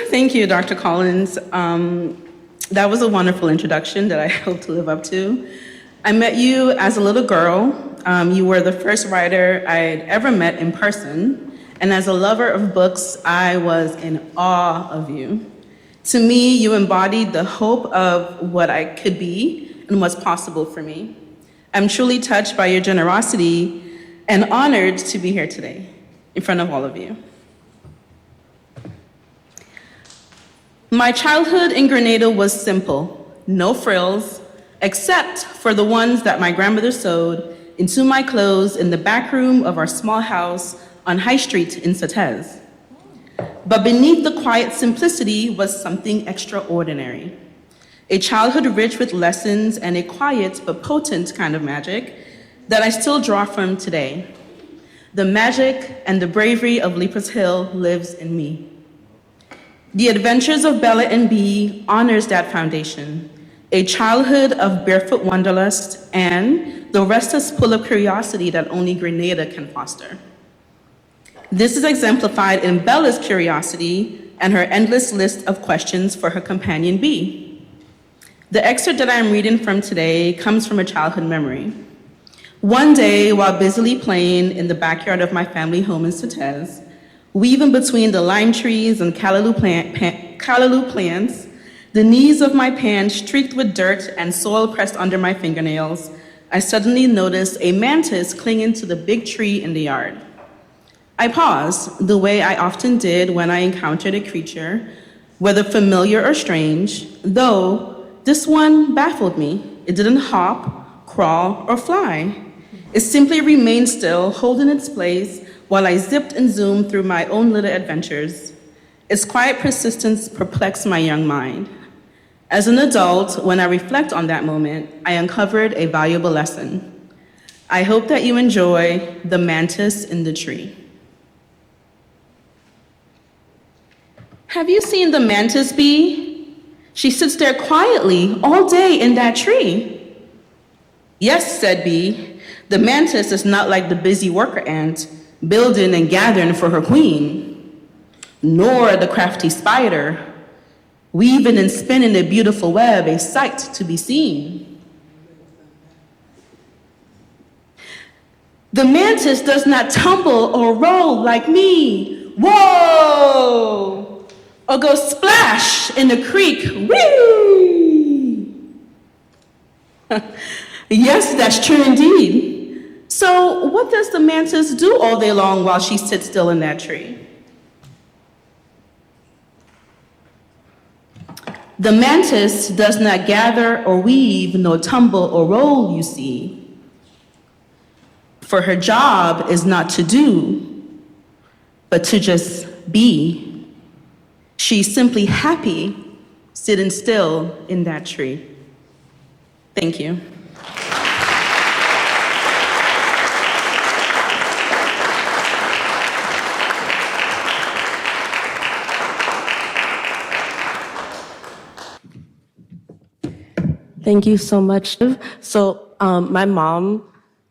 Thank you, Dr. Collins. That was a wonderful introduction that I hope to live up to. I met you as a little girl. You were the first writer I'd ever met in person. And as a lover of books, I was in awe of you. To me, you embodied the hope of what I could be and what's possible for me. I'm truly touched by your generosity and honored to be here today in front of all of you. My childhood in Grenada was simple, no frills, except for the ones that my grandmother sewed into my clothes in the back room of our small house on High Street in Tawes. But beneath the quiet simplicity was something extraordinary. A childhood rich with lessons and a quiet but potent kind of magic that I still draw from today. The magic and the bravery of Leapers Hill lives in me. The Adventures of Bella and Bee honors that foundation, a childhood of barefoot wanderlust and the restless pull of curiosity that only Grenada can foster. This is exemplified in Bella's curiosity and her endless list of questions for her companion Bee. The excerpt that I'm reading from today comes from a childhood memory. One day, while busily playing in the backyard of my family home in Tawes, weaving between the lime trees and callaloo plants, the knees of my pants streaked with dirt and soil pressed under my fingernails, I suddenly noticed a mantis clinging to the big tree in the yard. I paused, the way I often did when I encountered a creature, whether familiar or strange, though this one baffled me. It didn't hop, crawl, or fly. It simply remained still, holding its place, while I zipped and zoomed through my own little adventures. Its quiet persistence perplexed my young mind. As an adult, when I reflect on that moment, I uncovered a valuable lesson. I hope that you enjoy the mantis in the tree. Have you seen the mantis bee? She sits there quietly all day in that tree. Yes, said bee, the mantis is not like the busy worker ant, building and gathering for her queen, nor the crafty spider, weaving and spinning a beautiful web, a sight to be seen. The mantis does not tumble or roll like me, whoa, or go splash in the creek, whee! Yes, that's true indeed. So what does the mantis do all day long while she sits still in that tree? The mantis does not gather or weave, nor tumble or roll, you see. For her job is not to do, but to just be. She's simply happy sitting still in that tree. Thank you. Thank you so much. So my mom,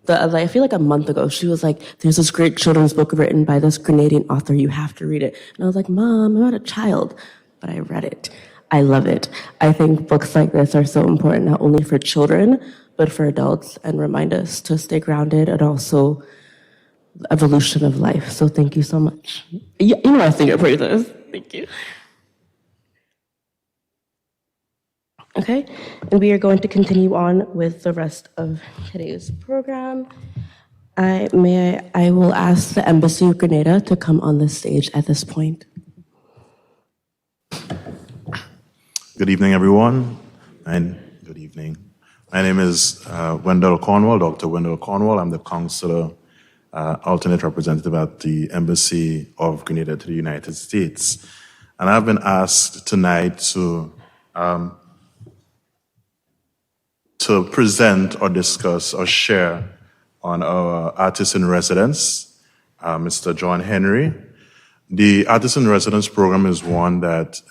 I feel like a month ago, she was like, there's this great children's book written by this Grenadian author, you have to read it. And I was like, Mom, I'm not a child, but I read it. I love it. I think books like this are so important, not only for children, but for adults, and remind us to stay grounded and also the evolution of life. So thank you so much. You know I sing your praises. Thank you. Okay, and we are going to continue on with the rest of today's program. I will ask the Embassy of Grenada to come on the stage at this point. Good evening, everyone, and good evening. My name is Wendell Cornwall, Dr. Wendell Cornwall. I'm the Consular Alternate Representative at the Embassy of Grenada to the United States. And I've been asked tonight to present or discuss or share on our artist in residence, Mr. John Henry. The artist in residence program is one that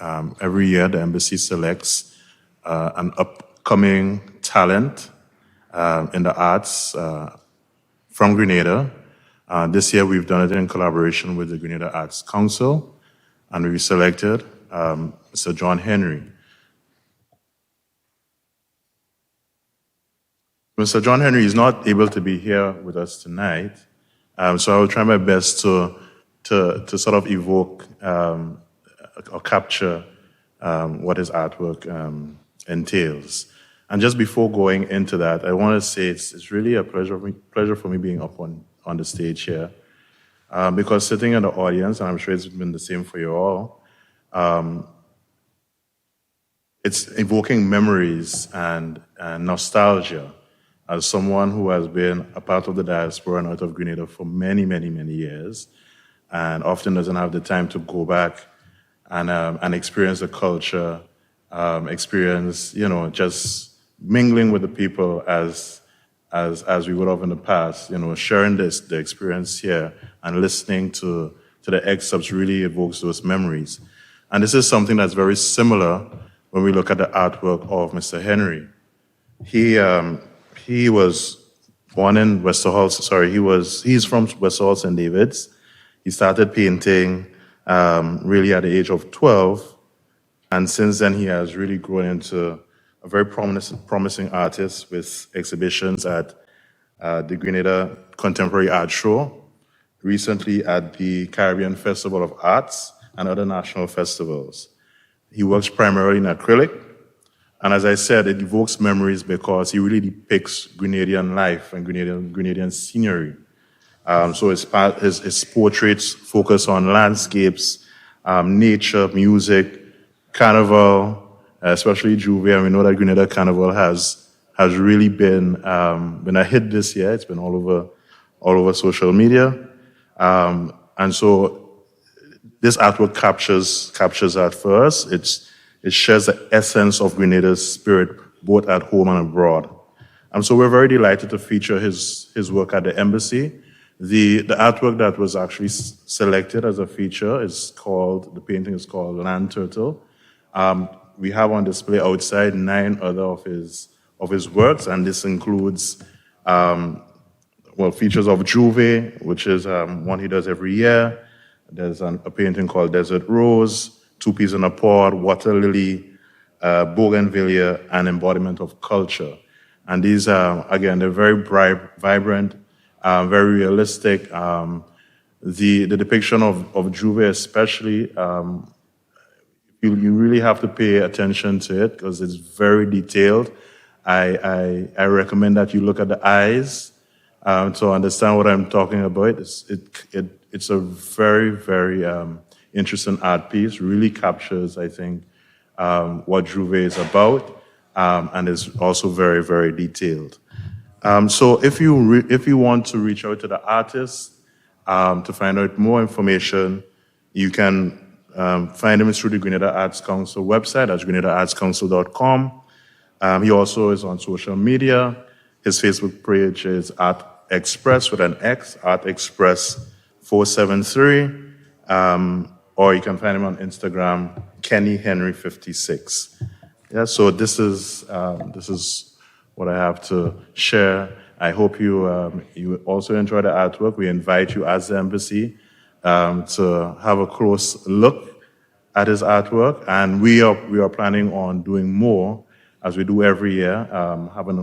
every year the embassy selects an upcoming talent in the arts from Grenada. This year we've done it in collaboration with the Grenada Arts Council, and we selected Mr. John Henry. Mr. John Henry is not able to be here with us tonight, so I will try my best to sort of evoke or capture what his artwork entails. And just before going into that, I want to say it's really a pleasure for me being up on the stage here, because sitting in the audience, and I'm sure it's been the same for you all, it's evoking memories and nostalgia. As someone who has been a part of the diaspora and out of Grenada for many, many, many years, and often doesn't have the time to go back and experience the culture, experience, just mingling with the people as we would have in the past, sharing the experience here and listening to the excerpts really evokes those memories. And this is something that's very similar when we look at the artwork of Mr. Henry. He was born in Westerhall, he's from Westerhall St. David's. He started painting really at the age of 12, and since then he has really grown into a very promising artist with exhibitions at the Grenada Contemporary Art Show, recently at the Caribbean Festival of Arts and other national festivals. He works primarily in acrylic, and as I said, it evokes memories because he really depicts Grenadian life and Grenadian scenery. So his portraits focus on landscapes, nature, music, carnival, especially Juve. And we know that Grenada Carnival has really been a hit this year. It's been all over social media, and so this artwork captures that for us. it shares the essence of Grenada's spirit both at home and abroad. So we're very delighted to feature his work at the embassy. The artwork that was actually selected as a feature the painting is called Land Turtle. We have on display outside 9 other of his works, and this includes features of G.B.T.V, which is one he does every year. There's a painting called Desert Rose, Two Peas in a Pod, Water Lily, Bougainvillea, and Embodiment of Culture. And these again, they're very bright, vibrant, very realistic. The depiction of G.B.T especially, you really have to pay attention to it because it's very detailed. I recommend that you look at the eyes to understand what I'm talking about. It's a very, very interesting art piece. Really captures, I think, what G.B.T is about, and is also very, very detailed. So if you want to reach out to the artist to find out more information, you can find him through the Grenada Arts Council website at grenadaartscouncil.com. He also is on social media. His Facebook page is Art Express with an X, Art Express 473. Or you can find him on Instagram, Kenny Henry 56. Yeah, so this is what I have to share. I hope you also enjoy the artwork. We invite you as the embassy to have a close look at his artwork, and we are planning on doing more as we do every year,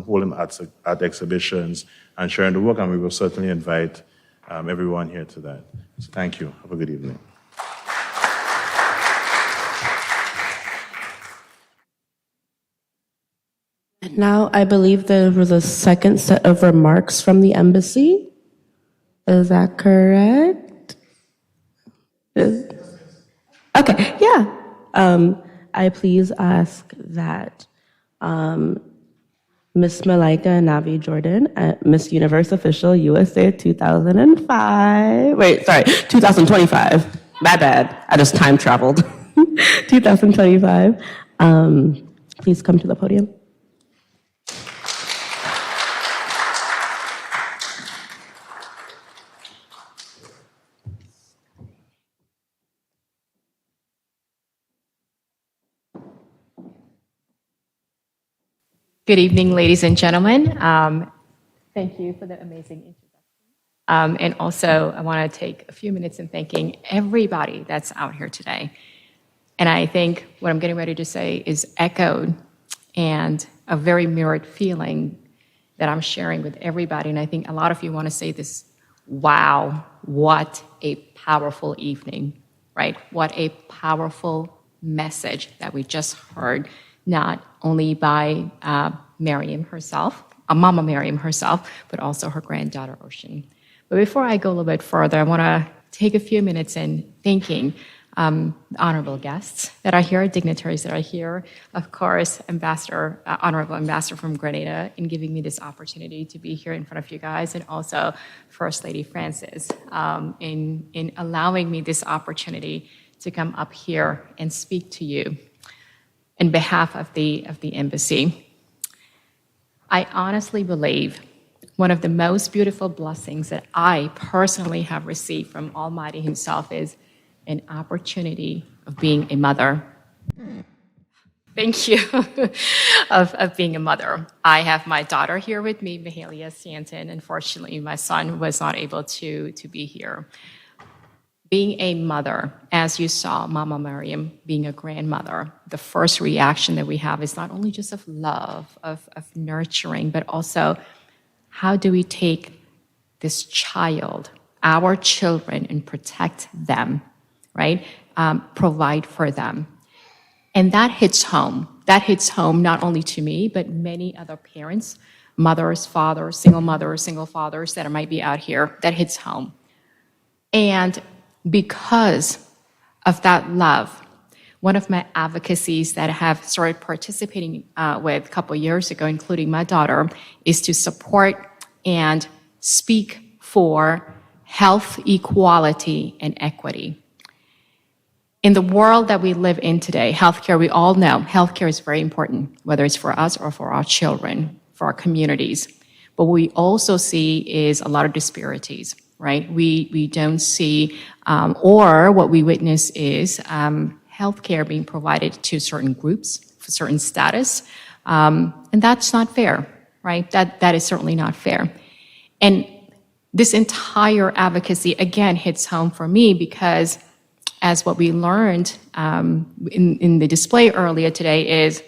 holding art exhibitions and sharing the work, and we will certainly invite everyone here to that. So thank you. Have a good evening. And now I believe there was a second set of remarks from the embassy. Is that correct? Okay, yeah. I please ask that Miss Malaika Navi Jordan, Miss Universe Official USA 2025. 2025. My bad. I just time traveled. 2025. Please come to the podium. Good evening, ladies and gentlemen. Thank you for the amazing introduction. And also, I want to take a few minutes in thanking everybody that's out here today. And I think what I'm getting ready to say is echoed and a very mirrored feeling that I'm sharing with everybody. And I think a lot of you want to say this, wow, what a powerful evening, right? What a powerful message that we just heard, not only by Miriam herself, Mama Miriam herself, but also her granddaughter, Ocean. But before I go a little bit further, I want to take a few minutes in thanking the honorable guests that are here, dignitaries that are here, of course, Honorable Ambassador from Grenada, in giving me this opportunity to be here in front of you guys, and also First Lady Francis in allowing me this opportunity to come up here and speak to you in behalf of the embassy. I honestly believe one of the most beautiful blessings that I personally have received from Almighty Himself is an opportunity of being a mother. Thank you, of being a mother. I have my daughter here with me, Mahalia Stanton. Unfortunately, my son was not able to be here. Being a mother, as you saw Mama Miriam being a grandmother, the first reaction that we have is not only just of love, of nurturing, but also how do we take this child, our children, and protect them, right? Provide for them. And that hits home. That hits home not only to me, but many other parents, mothers, fathers, single fathers that might be out here. That hits home. And because of that love, one of my advocacies that I have started participating with a couple years ago, including my daughter, is to support and speak for health equality and equity. In the world that we live in today, healthcare, we all know healthcare is very important, whether it's for us or for our children, for our communities. But what we also see is a lot of disparities, right? We don't see, or what we witness is healthcare being provided to certain groups for certain status, and that's not fair, right? That is certainly not fair. And this entire advocacy, again, hits home for me because as what we learned in the display earlier today is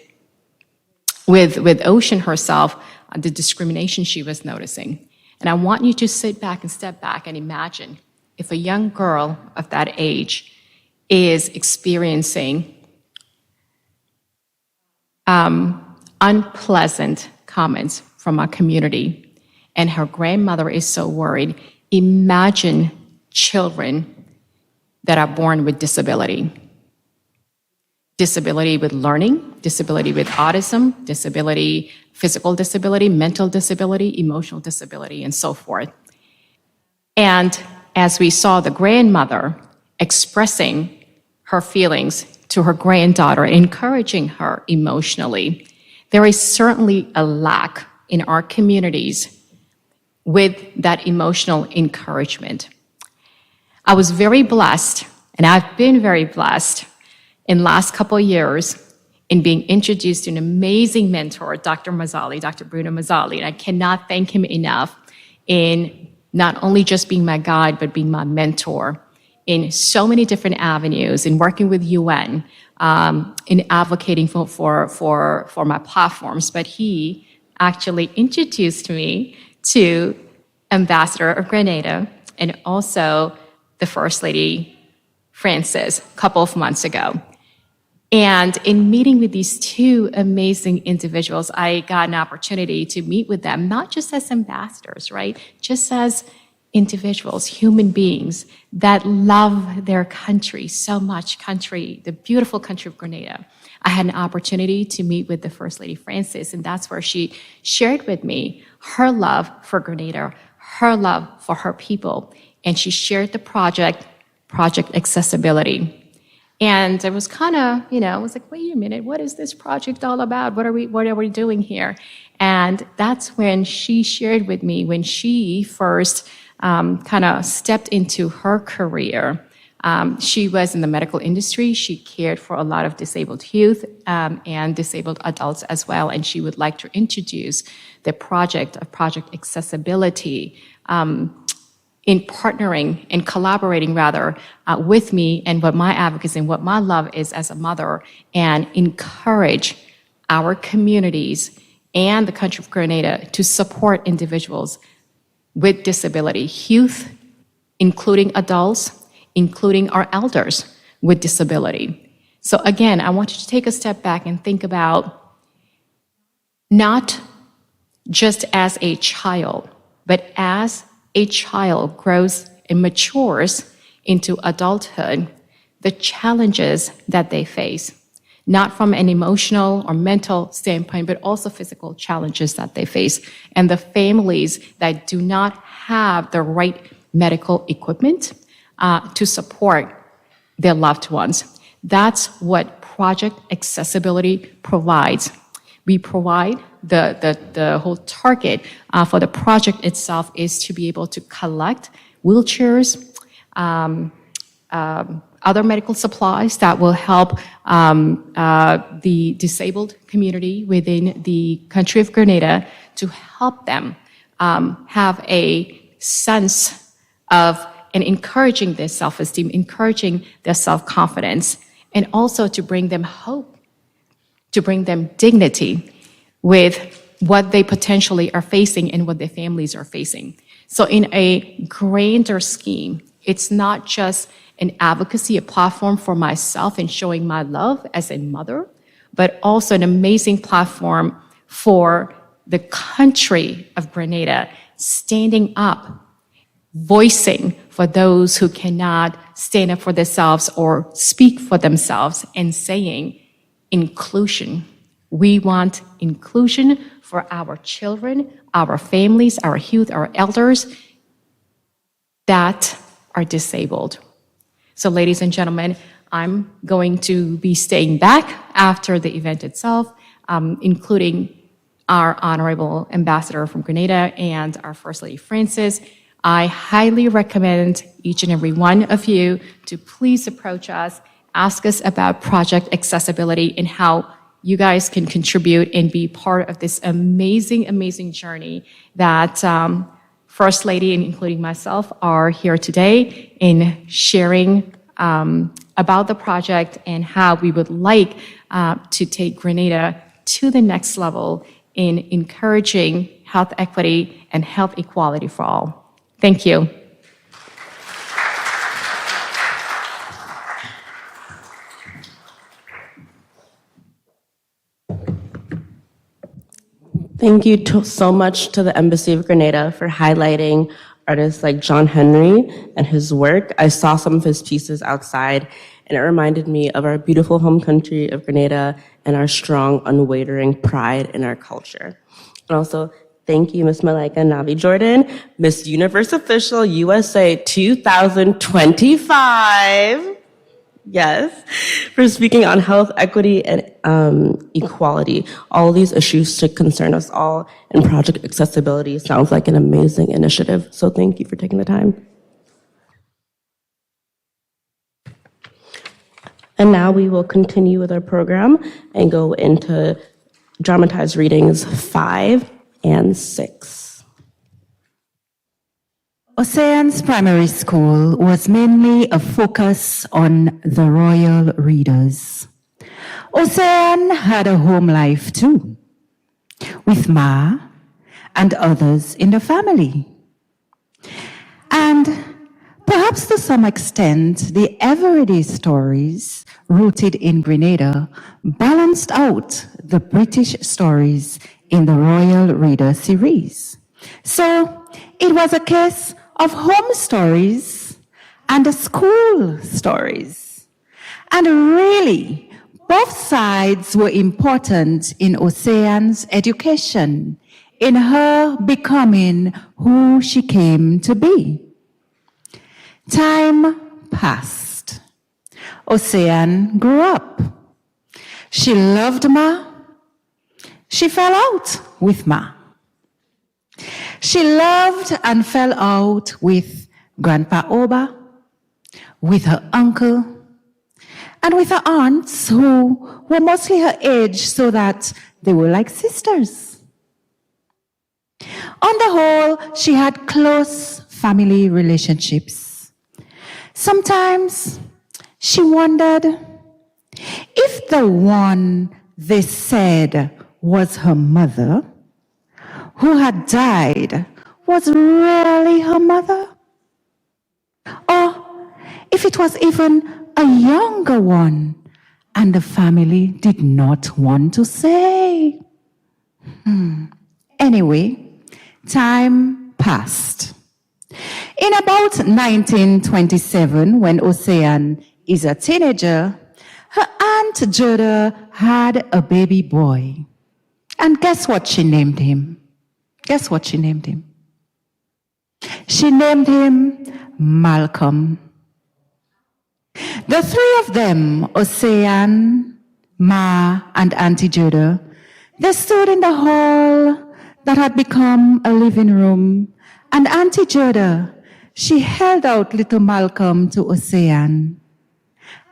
with Ocean herself, the discrimination she was noticing. And I want you to sit back and step back and imagine if a young girl of that age is experiencing unpleasant comments from our community and her grandmother is so worried. Imagine children that are born with disability. Disability with learning, disability with autism, disability, physical disability, mental disability, emotional disability, and so forth. And as we saw the grandmother expressing her feelings to her granddaughter, encouraging her emotionally, there is certainly a lack in our communities with that emotional encouragement. I was very blessed, and I've been very blessed in the last couple of years in being introduced to an amazing mentor, Dr. Mazzali, Dr. Bruno Mazzali, and I cannot thank him enough in not only just being my guide, but being my mentor in so many different avenues, in working with UN, in advocating for my platforms, but he actually introduced me to Ambassador of Grenada and also the First Lady Frances a couple of months ago. And in meeting with these two amazing individuals, I got an opportunity to meet with them, not just as ambassadors, right? Just as individuals, human beings that love their country so much, the beautiful country of Grenada. I had an opportunity to meet with the First Lady Frances, and that's where she shared with me her love for Grenada, her love for her people, and she shared the Project Accessibility. And it was kind of, I was like, wait a minute, what is this project all about? What are we doing here? And that's when she shared with me when she first kind of stepped into her career. She was in the medical industry. She cared for a lot of disabled youth and disabled adults as well. And she would like to introduce the Project Accessibility in partnering and collaborating with me and what my advocacy and what my love is as a mother, and encourage our communities and the country of Grenada to support individuals with disability, youth, including adults, including our elders with disability. So again, I want you to take a step back and think about not just as a child, but as a child grows and matures into adulthood, the challenges that they face, not from an emotional or mental standpoint, but also physical challenges that they face, and the families that do not have the right medical equipment to support their loved ones. That's what Project Accessibility provides. We provide the whole target for the project itself is to be able to collect wheelchairs, other medical supplies that will help the disabled community within the country of Grenada to help them have a sense of and encouraging their self-esteem, encouraging their self-confidence, and also to bring them hope, to bring them dignity with what they potentially are facing and what their families are facing. So in a grander scheme, it's not just an advocacy, a platform for myself and showing my love as a mother, but also an amazing platform for the country of Grenada, standing up, voicing for those who cannot stand up for themselves or speak for themselves, and saying inclusion. We want inclusion for our children, our families, our youth, our elders that are disabled. So ladies and gentlemen, I'm going to be staying back after the event itself, including our Honorable Ambassador from Grenada and our First Lady Frances. I highly recommend each and every one of you to please approach us, ask us about project accessibility and how you guys can contribute and be part of this amazing, amazing journey that First Lady, and including myself, are here today in sharing about the project and how we would like to take Grenada to the next level in encouraging health equity and health equality for all. Thank you. Thank you so much to the Embassy of Grenada for highlighting artists like John Henry and his work. I saw some of his pieces outside, and it reminded me of our beautiful home country of Grenada and our strong, unwavering pride in our culture. And also, thank you, Ms. Malaika Navi Jordan, Miss Universe Official USA 2025. Yes, for speaking on health, equity, and equality. All these issues should concern us all, and project accessibility sounds like an amazing initiative. So thank you for taking the time. And now we will continue with our program and go into dramatized readings 5 and 6. Ocean's primary school was mainly a focus on the royal readers. Ocean had a home life too, with Ma and others in the family. And perhaps to some extent, the everyday stories rooted in Grenada balanced out the British stories in the Royal Reader series. So it was a case of home stories and school stories. And really, both sides were important in Ocean's education, in her becoming who she came to be. Time passed. Ocean grew up. She loved Ma. She fell out with Ma. She loved and fell out with Grandpa Oba, with her uncle, and with her aunts who were mostly her age so that they were like sisters. On the whole, she had close family relationships. Sometimes she wondered if the one they said was her mother, who had died, was really her mother? Or if it was even a younger one and the family did not want to say. Anyway, time passed. In about 1927, when Ocean is a teenager, her Aunt Joda had a baby boy. And guess what she named him? Guess what she named him? She named him Malcolm. The three of them, Ocean, Ma, and Auntie Joda, they stood in the hall that had become a living room, and Auntie Joda, she held out little Malcolm to Ocean.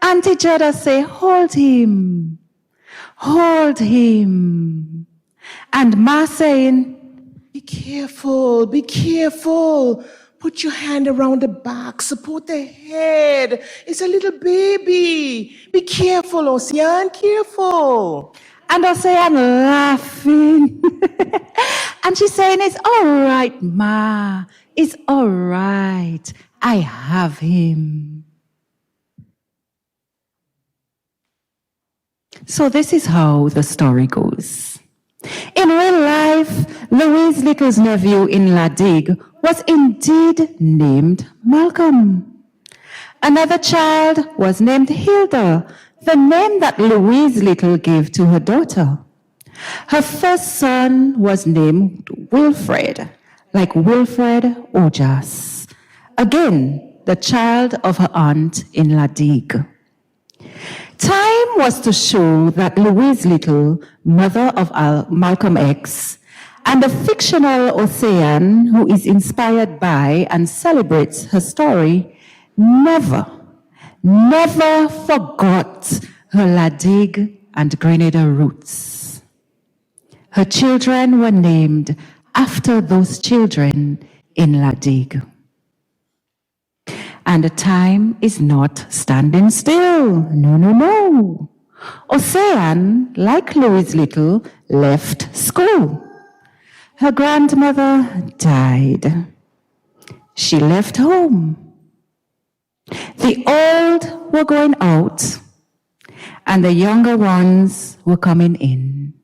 Auntie Joda say, hold him, hold him. And Ma saying, Be careful, be careful. Put your hand around the back, support the head. It's a little baby. Be careful, Ocean, careful. And Ocean laughing. And she's saying, it's all right, Ma. It's all right. I have him. So this is how the story goes. In real life, Louise Little's nephew in La Digue was indeed named Malcolm. Another child was named Hilda, the name that Louise Little gave to her daughter. Her first son was named Wilfred, like Wilfred Ojas, again, the child of her aunt in La Digue. aim was to show that Louise Little, mother of Malcolm X, and the fictional Ocean, who is inspired by and celebrates her story, never forgot her Ladig and Grenada roots. Her children were named after those children in Ladig. And the time is not standing still. No. Ocean, like Louise Little, left school. Her grandmother died. She left home. The old were going out, and the younger ones were coming in.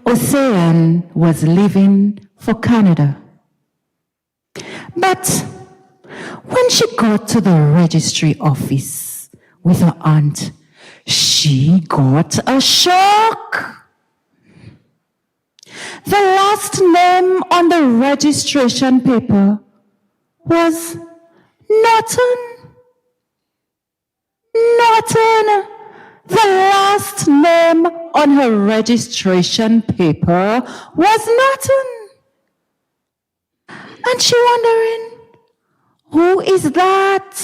Ocean was leaving for Canada. But when she got to the registry office with her aunt, she got a shock. The last name on the registration paper was Norton. The last name on her registration paper was Norton. And she wondering, who is that?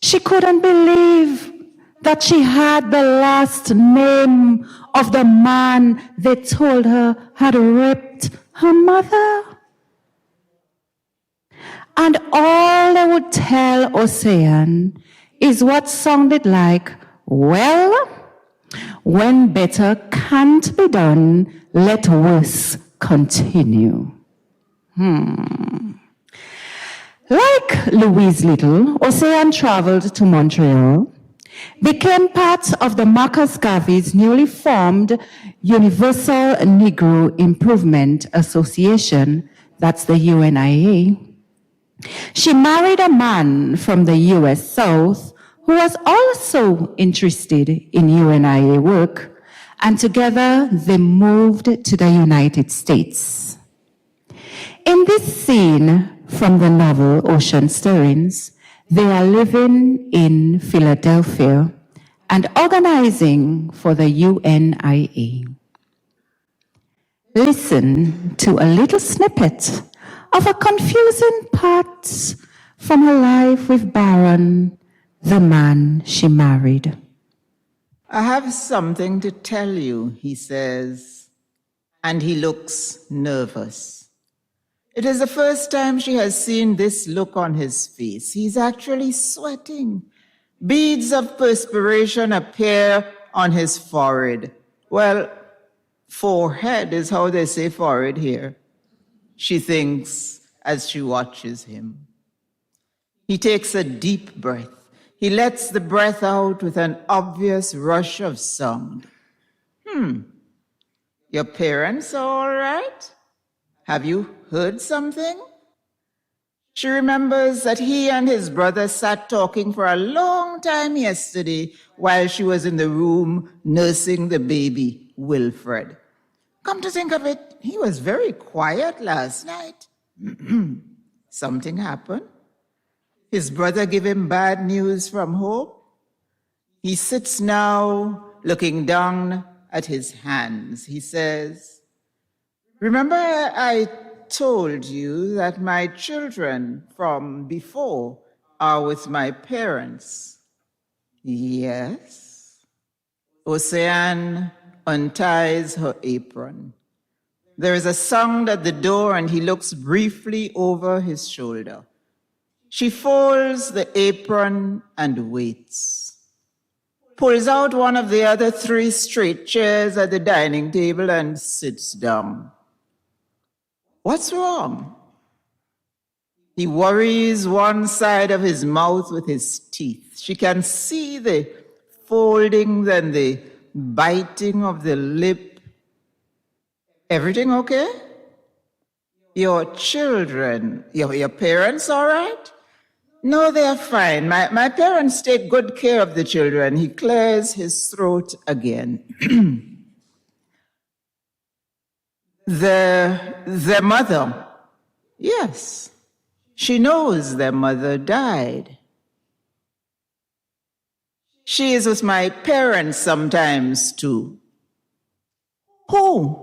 She couldn't believe that she had the last name of the man they told her had raped her mother. And all they would tell Ocean is what sounded like, well, when better can't be done, let worse continue. Like Louise Little, Ocean traveled to Montreal, became part of the Marcus Garvey's newly formed Universal Negro Improvement Association, that's the UNIA. She married a man from the US South who was also interested in UNIA work, and together they moved to the United States. In this scene from the novel Ocean Stirrings, they are living in Philadelphia and organizing for the UNIA. Listen to a little snippet of a confusing part from her life with Baron, the man she married. I have something to tell you, he says, and he looks nervous. It is the first time she has seen this look on his face. He's actually sweating. Beads of perspiration appear on his forehead. Well, forehead is how they say forehead here, she thinks as she watches him. He takes a deep breath. He lets the breath out with an obvious rush of sound. Your parents are all right? Have you heard something? She remembers that he and his brother sat talking for a long time yesterday while she was in the room nursing the baby, Wilfred. Come to think of it, he was very quiet last night. Something happened. His brother gave him bad news from home. He sits now looking down at his hands. He says, remember I told you that my children from before are with my parents? Yes. Ocean unties her apron. There is a sound at the door and he looks briefly over his shoulder. She folds the apron and waits. Pulls out one of the other 3 straight chairs at the dining table and sits down. What's wrong? He worries one side of his mouth with his teeth. She can see the foldings and the biting of the lip. Everything okay? Your children, your parents all right? No, they're fine. My parents take good care of the children. He clears his throat again. Their mother, yes, she knows their mother died. She is with my parents sometimes too. Who?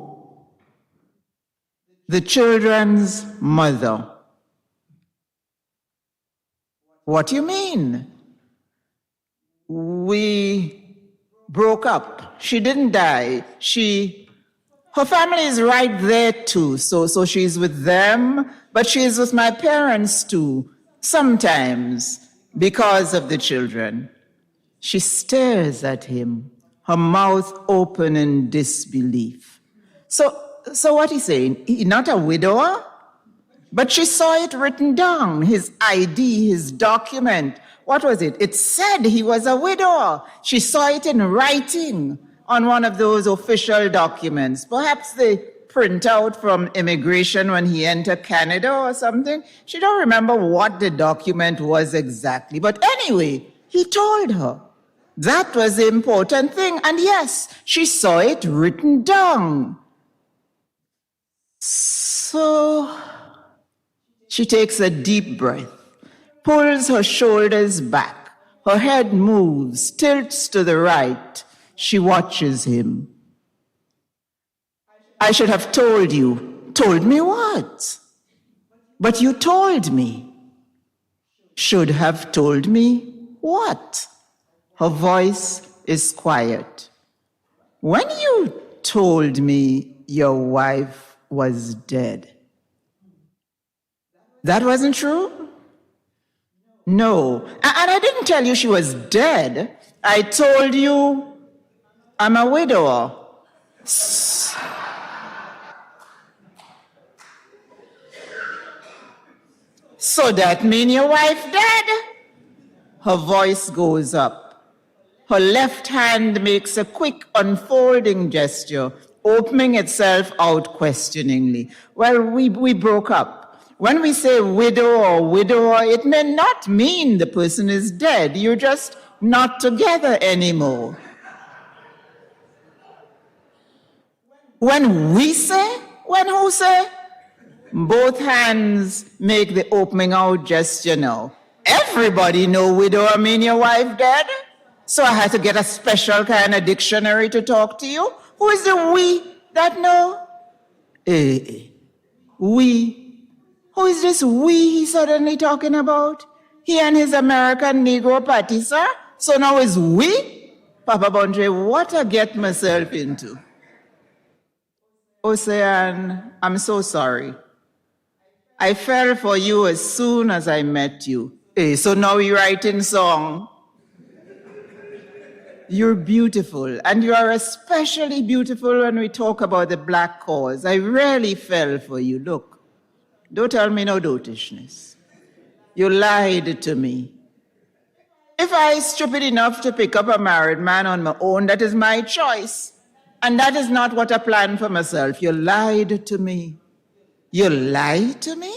The children's mother. What do you mean? We broke up. She didn't die. Her family is right there too, so she's with them, but she's with my parents too, sometimes, because of the children. She stares at him, her mouth open in disbelief. So what he's saying, he's not a widower, but she saw it written down, his ID, his document. What was it? It said he was a widower. She saw it in writing on one of those official documents. Perhaps they print out from immigration when he entered Canada or something. She don't remember what the document was exactly. But anyway, he told her. That was the important thing. And yes, she saw it written down. So she takes a deep breath, pulls her shoulders back. Her head moves, tilts to the right. She watches him. I should have told you. Told me what? But you told me. Should have told me what? Her voice is quiet. When you told me your wife was dead, that wasn't true? No. And I didn't tell you she was dead. I told you I'm a widower. So that mean your wife dead? Her voice goes up. Her left hand makes a quick unfolding gesture, opening itself out questioningly. Well, we broke up. When we say widow or widower, it may not mean the person is dead. You're just not together anymore. When we say, when who say? Both hands make the opening out gesture now. Everybody know widower mean your wife dead. So I had to get a special kind of dictionary to talk to you. Who is the we that know? We. Who is this we he's suddenly talking about? He and his American Negro party, sir? So now is we? Papa Bondre, what I get myself into? Ocean, I'm so sorry. I fell for you as soon as I met you. So now you're writing song. You're beautiful, and you are especially beautiful when we talk about the black cause. I really fell for you. Look, don't tell me no dotishness. You lied to me. If I is stupid enough to pick up a married man on my own, that is my choice. And that is not what I planned for myself. You lied to me. You lied to me?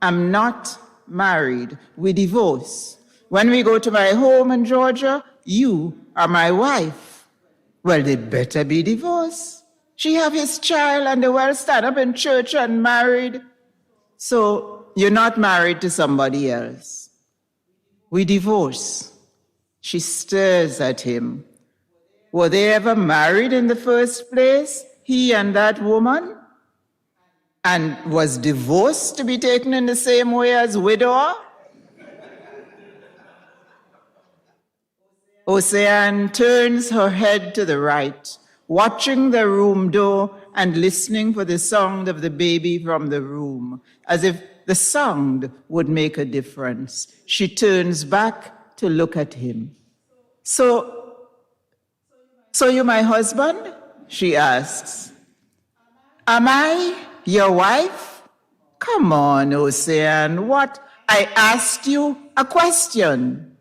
I'm not married. We divorce. When we go to my home in Georgia, you are my wife. Well, they better be divorced. She have his child and they will stand up in church and married. So you're not married to somebody else. We divorce. She stares at him. Were they ever married in the first place, he and that woman? And was divorce to be taken in the same way as widower? Ocean turns her head to the right, watching the room door and listening for the sound of the baby from the room, as if the sound would make a difference. She turns back to look at him. So you're my husband? She asks. Am I your wife? Come on, Ocean, what? I asked you a question.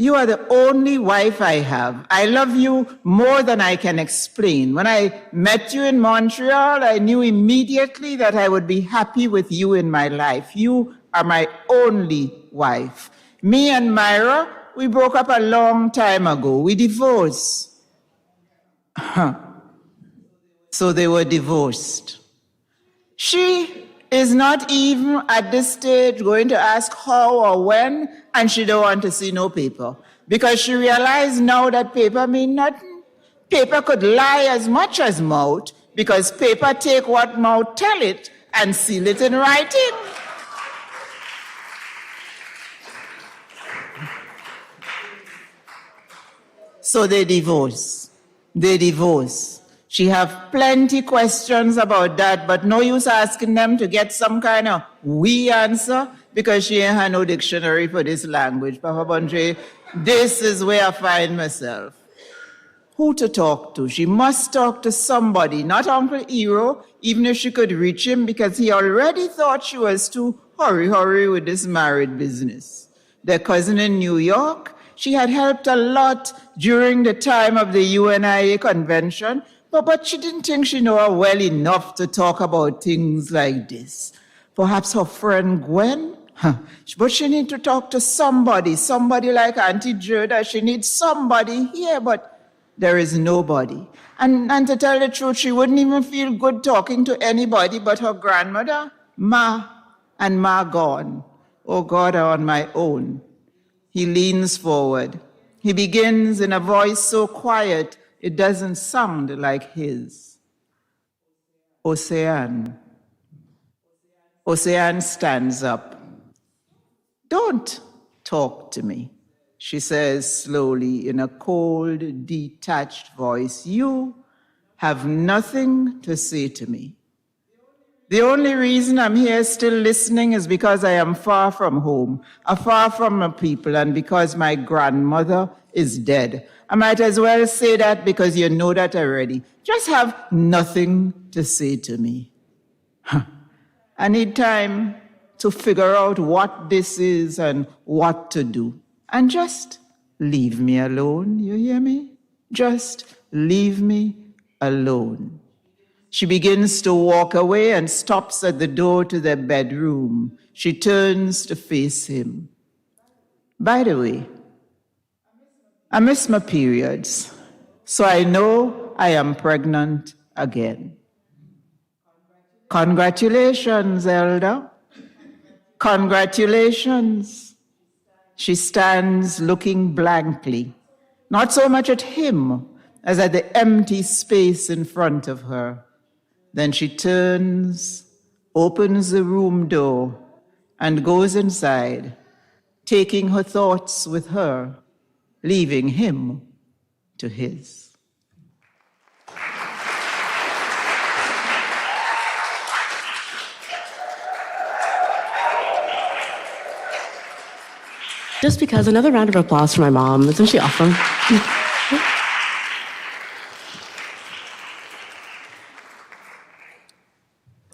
You are the only wife I have. I love you more than I can explain. When I met you in Montreal, I knew immediately that I would be happy with you in my life. You are my only wife. Me and Myra, we broke up a long time ago. We divorced. So they were divorced. She is not even at this stage going to ask how or when, and she don't want to see no paper. Because she realized now that paper mean nothing. Paper could lie as much as mouth, because paper take what mouth tell it and seal it in writing. So they divorce. She have plenty questions about that, but no use asking them to get some kind of we answer, because she ain't had no dictionary for this language. Papa Bondre, this is where I find myself. Who to talk to? She must talk to somebody, not Uncle Hero, even if she could reach him, because he already thought she was too hurry with this married business. Their cousin in New York, she had helped a lot during the time of the UNIA convention, but she didn't think she knew her well enough to talk about things like this. Perhaps her friend Gwen? But she needs to talk to somebody like Auntie Gerda. She needs somebody here, but there is nobody. And to tell the truth, she wouldn't even feel good talking to anybody but her grandmother, Ma, and Ma gone. Oh God, I'm on my own. He leans forward. He begins in a voice so quiet, it doesn't sound like his. Ocean. Ocean stands up. Don't talk to me, she says slowly in a cold, detached voice. You have nothing to say to me. The only reason I'm here still listening is because I am far from home, far from my people, and because my grandmother is dead. I might as well say that because you know that already. Just have nothing to say to me. I need time to figure out what this is and what to do. And just leave me alone, you hear me? Just leave me alone. She begins to walk away and stops at the door to their bedroom. She turns to face him. By the way, I miss my periods, so I know I am pregnant again. Congratulations, Elder. Congratulations. She stands looking blankly, not so much at him as at the empty space in front of her. Then she turns, opens the room door, and goes inside, taking her thoughts with her, leaving him to his. Just because, another round of applause for my mom. Isn't she awesome?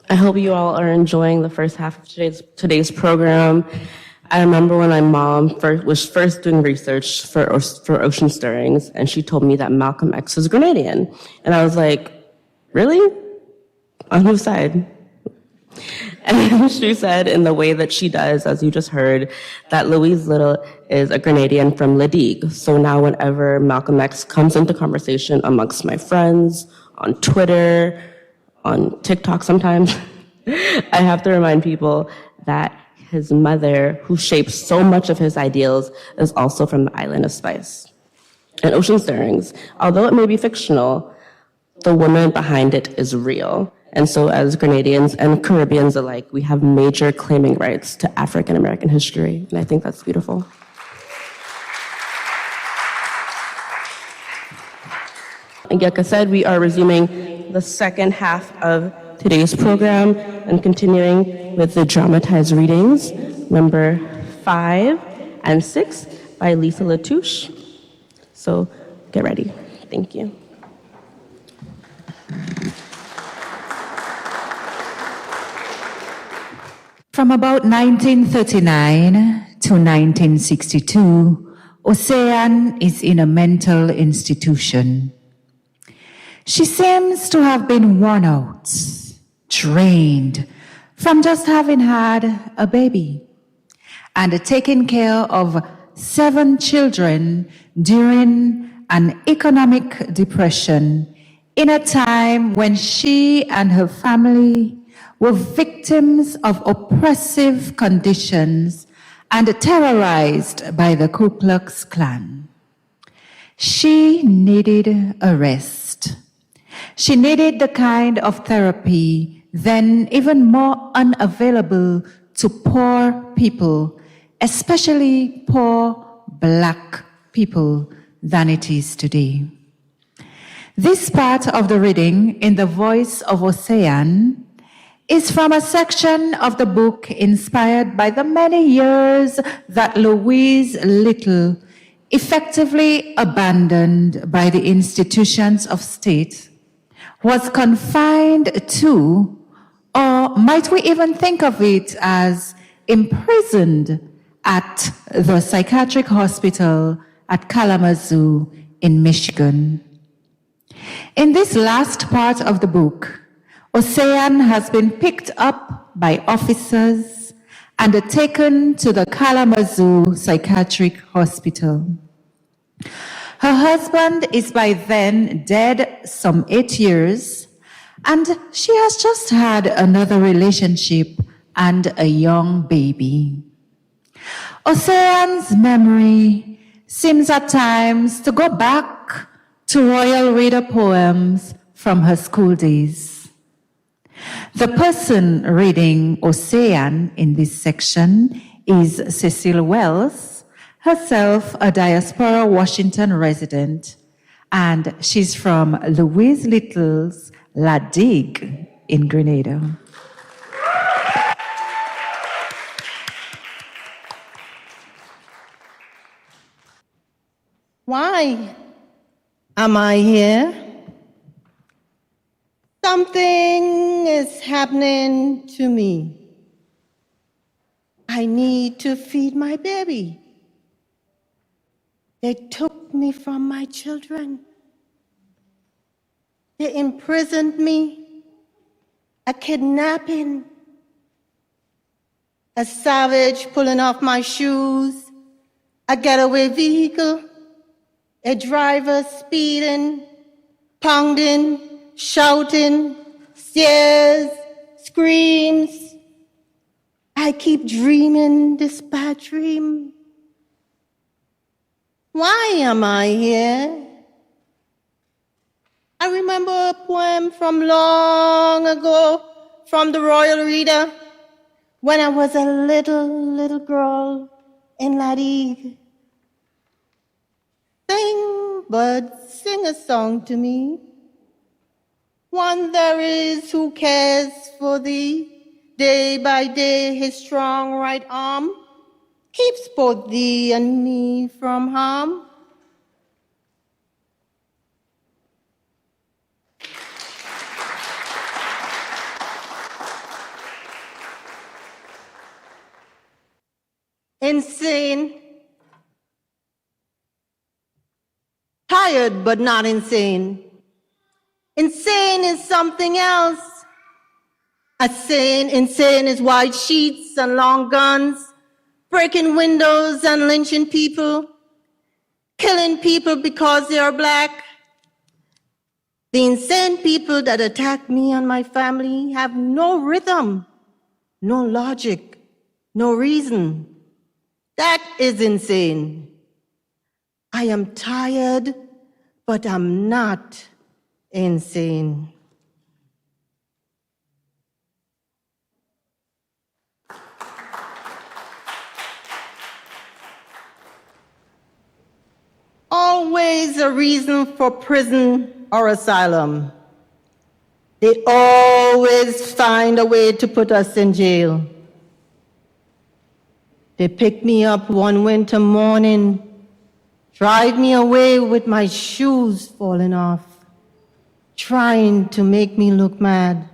I hope you all are enjoying the first half of today's program. I remember when my mom was first doing research for Ocean Stirrings, and she told me that Malcolm X is Grenadian. And I was like, really? On whose side? And she said, in the way that she does, as you just heard, that Louise Little is a Grenadian from Ladigue. So now whenever Malcolm X comes into conversation amongst my friends, on Twitter, on TikTok sometimes, I have to remind people that his mother, who shapes so much of his ideals, is also from the island of Spice. And Ocean Stirrings, although it may be fictional, the woman behind it is real. And so as Grenadians and Caribbeans alike, we have major claiming rights to African American history. And I think that's beautiful. And like I said, we are resuming the second half of today's program and continuing with the dramatized readings, number 5 and 6 by Lisa Latouche. So get ready. Thank you. From about 1939 to 1962, Ocean is in a mental institution. She seems to have been worn out, drained from just having had a baby and taking care of 7 children during an economic depression in a time when she and her family were victims of oppressive conditions and terrorized by the Ku Klux Klan. She needed a rest. She needed the kind of therapy then even more unavailable to poor people, especially poor Black people, than it is today. This part of the reading, in the voice of Ocean, is from a section of the book inspired by the many years that Louise Little, effectively abandoned by the institutions of state, was confined to, or might we even think of it as imprisoned at the psychiatric hospital at Kalamazoo in Michigan. In this last part of the book, Ocean has been picked up by officers and taken to the Kalamazoo Psychiatric Hospital. Her husband is by then dead some 8 years, and she has just had another relationship and a young baby. Ocean's memory seems at times to go back to Royal Reader poems from her school days. The person reading Ocean in this section is Cecile Wells, herself a diaspora Washington resident, and she's from Louise Little's La Digue in Grenada. Why am I here? Something is happening to me. I need to feed my baby. They took me from my children. They imprisoned me. A kidnapping. A savage pulling off my shoes. A getaway vehicle. A driver speeding, pounding, shouting, stares, screams. I keep dreaming this bad dream. Why am I here? I remember a poem from long ago from the Royal Reader when I was a little girl in La Digue. Sing, bird, sing a song to me. One there is who cares for thee. Day by day his strong right arm keeps both thee and me from harm. Insane. Tired but not insane. Insane is something else. Insane is white sheets and long guns, breaking windows and lynching people, killing people because they are Black. The insane people that attack me and my family have no rhythm, no logic, no reason. That is insane. I am tired, but I'm not insane. Always a reason for prison or asylum. They always find a way to put us in jail. They pick me up one winter morning, drive me away with my shoes falling off, trying to make me look mad,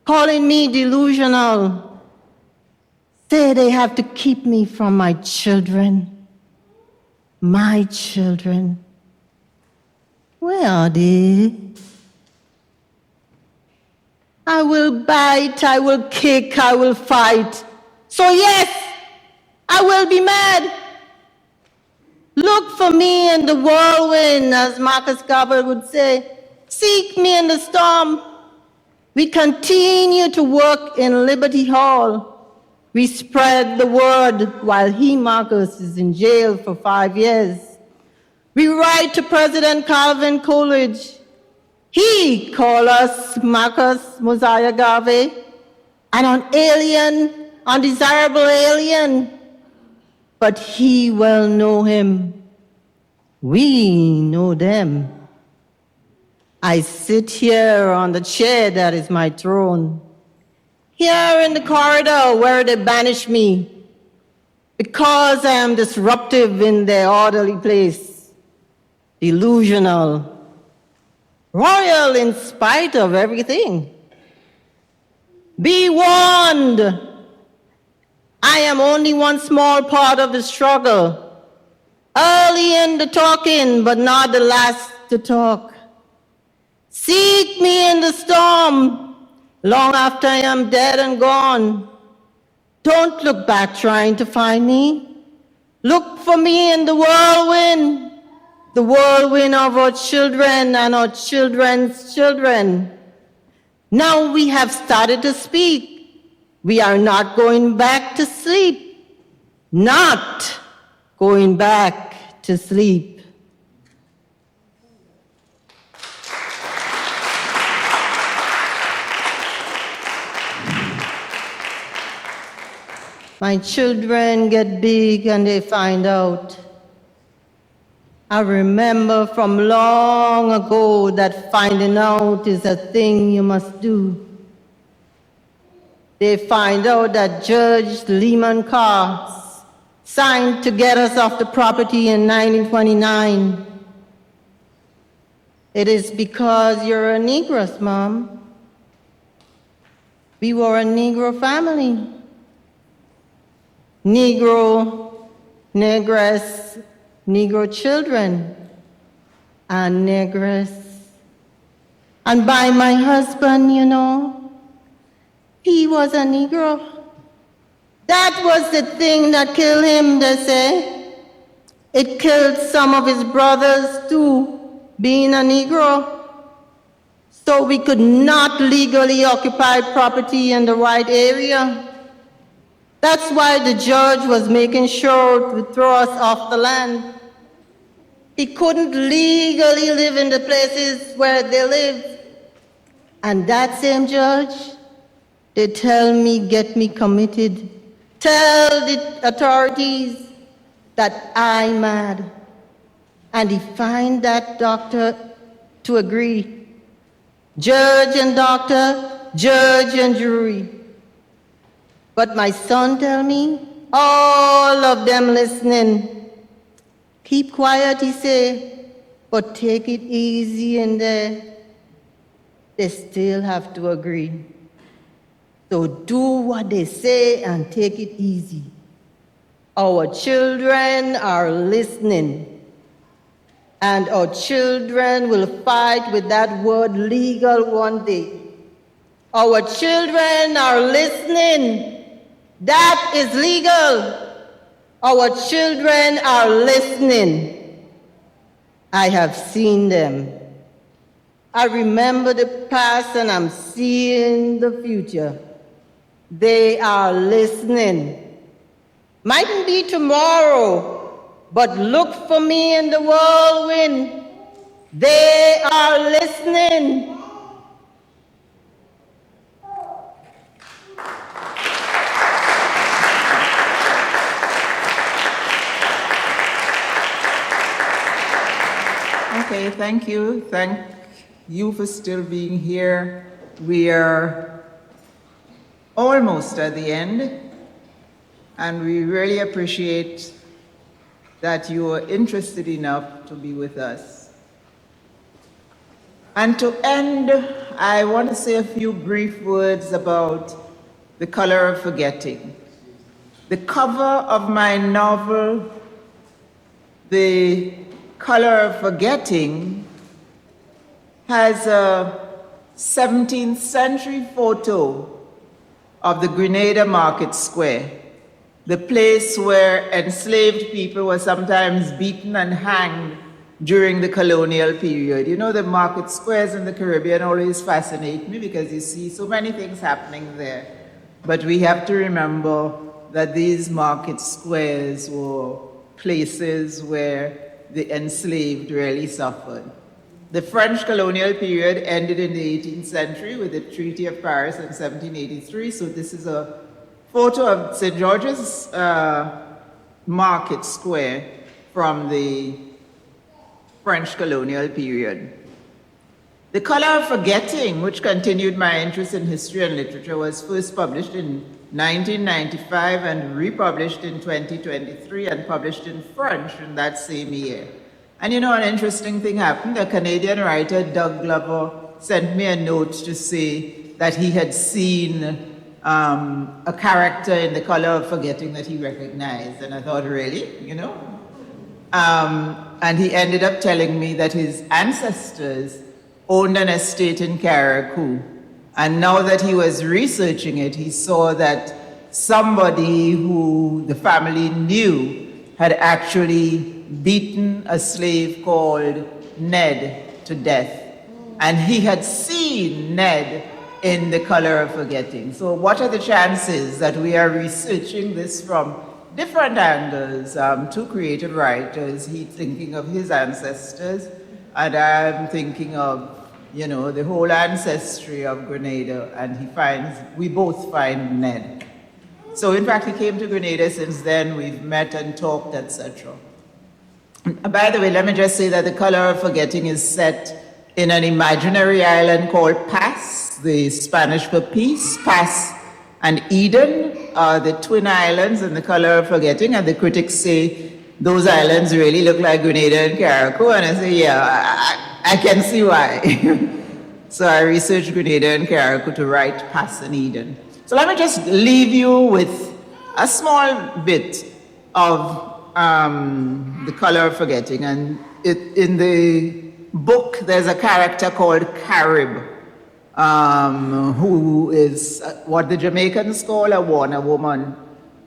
calling me delusional, say they have to keep me from my children. My children. Where are they? I will bite, I will kick, I will fight. So yes, I will be mad. Look for me in the whirlwind, as Marcus Garvey would say. Seek me in the storm. We continue to work in Liberty Hall. We spread the word while he, Marcus, is in jail for 5 years. We write to President Calvin Coolidge. He called us Marcus Mosiah Garvey, an alien, undesirable alien, but he well know him. We know them. I sit here on the chair that is my throne, here in the corridor where they banish me, because I am disruptive in their orderly place, delusional, royal in spite of everything. Be warned, I am only one small part of the struggle, early in the talking, but not the last to talk. Seek me in the storm, long after I am dead and gone. Don't look back trying to find me. Look for me in the whirlwind of our children and our children's children. Now we have started to speak. We are not going back to sleep. Not going back to sleep. My children get big and they find out. I remember from long ago that finding out is a thing you must do. They find out that Judge Lehman Carr signed to get us off the property in 1929. It is because you're a Negress, Mom. We were a Negro family. Negro, Negress, Negro children, and Negress. And by my husband, you know, he was a Negro. That was the thing that killed him, they say. It killed some of his brothers too, being a Negro. So we could not legally occupy property in the right area. That's why the judge was making sure to throw us off the land. He couldn't legally live in the places where they lived. And that same judge, they tell me, get me committed. Tell the authorities that I'm mad. And he find that doctor to agree. Judge and doctor, judge and jury. But my son tell me, all of them listening. Keep quiet, he say, but take it easy in there. They still have to agree. So do what they say and take it easy. Our children are listening. And our children will fight with that word legal one day. Our children are listening. That is legal. Our children are listening. I have seen them. I remember the past and I'm seeing the future. They are listening. Mightn't be tomorrow, but look for me in the whirlwind. They are listening. Okay, thank you. Thank you for still being here. We are almost at the end, and we really appreciate that you are interested enough to be with us. And to end, I want to say a few brief words about The Color of Forgetting. The cover of my novel, The Color of Forgetting, has a 17th century photo of the Grenada Market Square, the place where enslaved people were sometimes beaten and hanged during the colonial period. You know, the market squares in the Caribbean always fascinate me because you see so many things happening there. But we have to remember that these market squares were places where the enslaved really suffered. The French colonial period ended in the 18th century with the Treaty of Paris in 1783. So this is a photo of St. George's Market Square from the French colonial period. The Color of Forgetting, which continued my interest in history and literature, was first published in 1995 and republished in 2023 and published in French in that same year. And you know, an interesting thing happened. A Canadian writer, Doug Glover, sent me a note to say that he had seen a character in The Color of Forgetting that he recognized. And I thought, really? You know? And he ended up telling me that his ancestors owned an estate in Carriacou. And now that he was researching it, he saw that somebody who the family knew had actually beaten a slave called Ned to death. And he had seen Ned in The Color of Forgetting. So what are the chances that we are researching this from different angles? Two creative writers, he thinking of his ancestors, and I'm thinking of, you know, the whole ancestry of Grenada, and we both find Ned. So in fact, he came to Grenada. Since then, we've met and talked, etc. By the way, let me just say that The Color of Forgetting is set in an imaginary island called Paz, the Spanish for peace. Paz and Eden are the twin islands in The Color of Forgetting, and the critics say those islands really look like Grenada and Carriacou, and I say, yeah, I can see why. So I researched Grenada and Carriacou to write Paz and Eden. So let me just leave you with a small bit of The Color of Forgetting. And in the book, there's a character called Carib, who is what the Jamaicans call a Warner woman.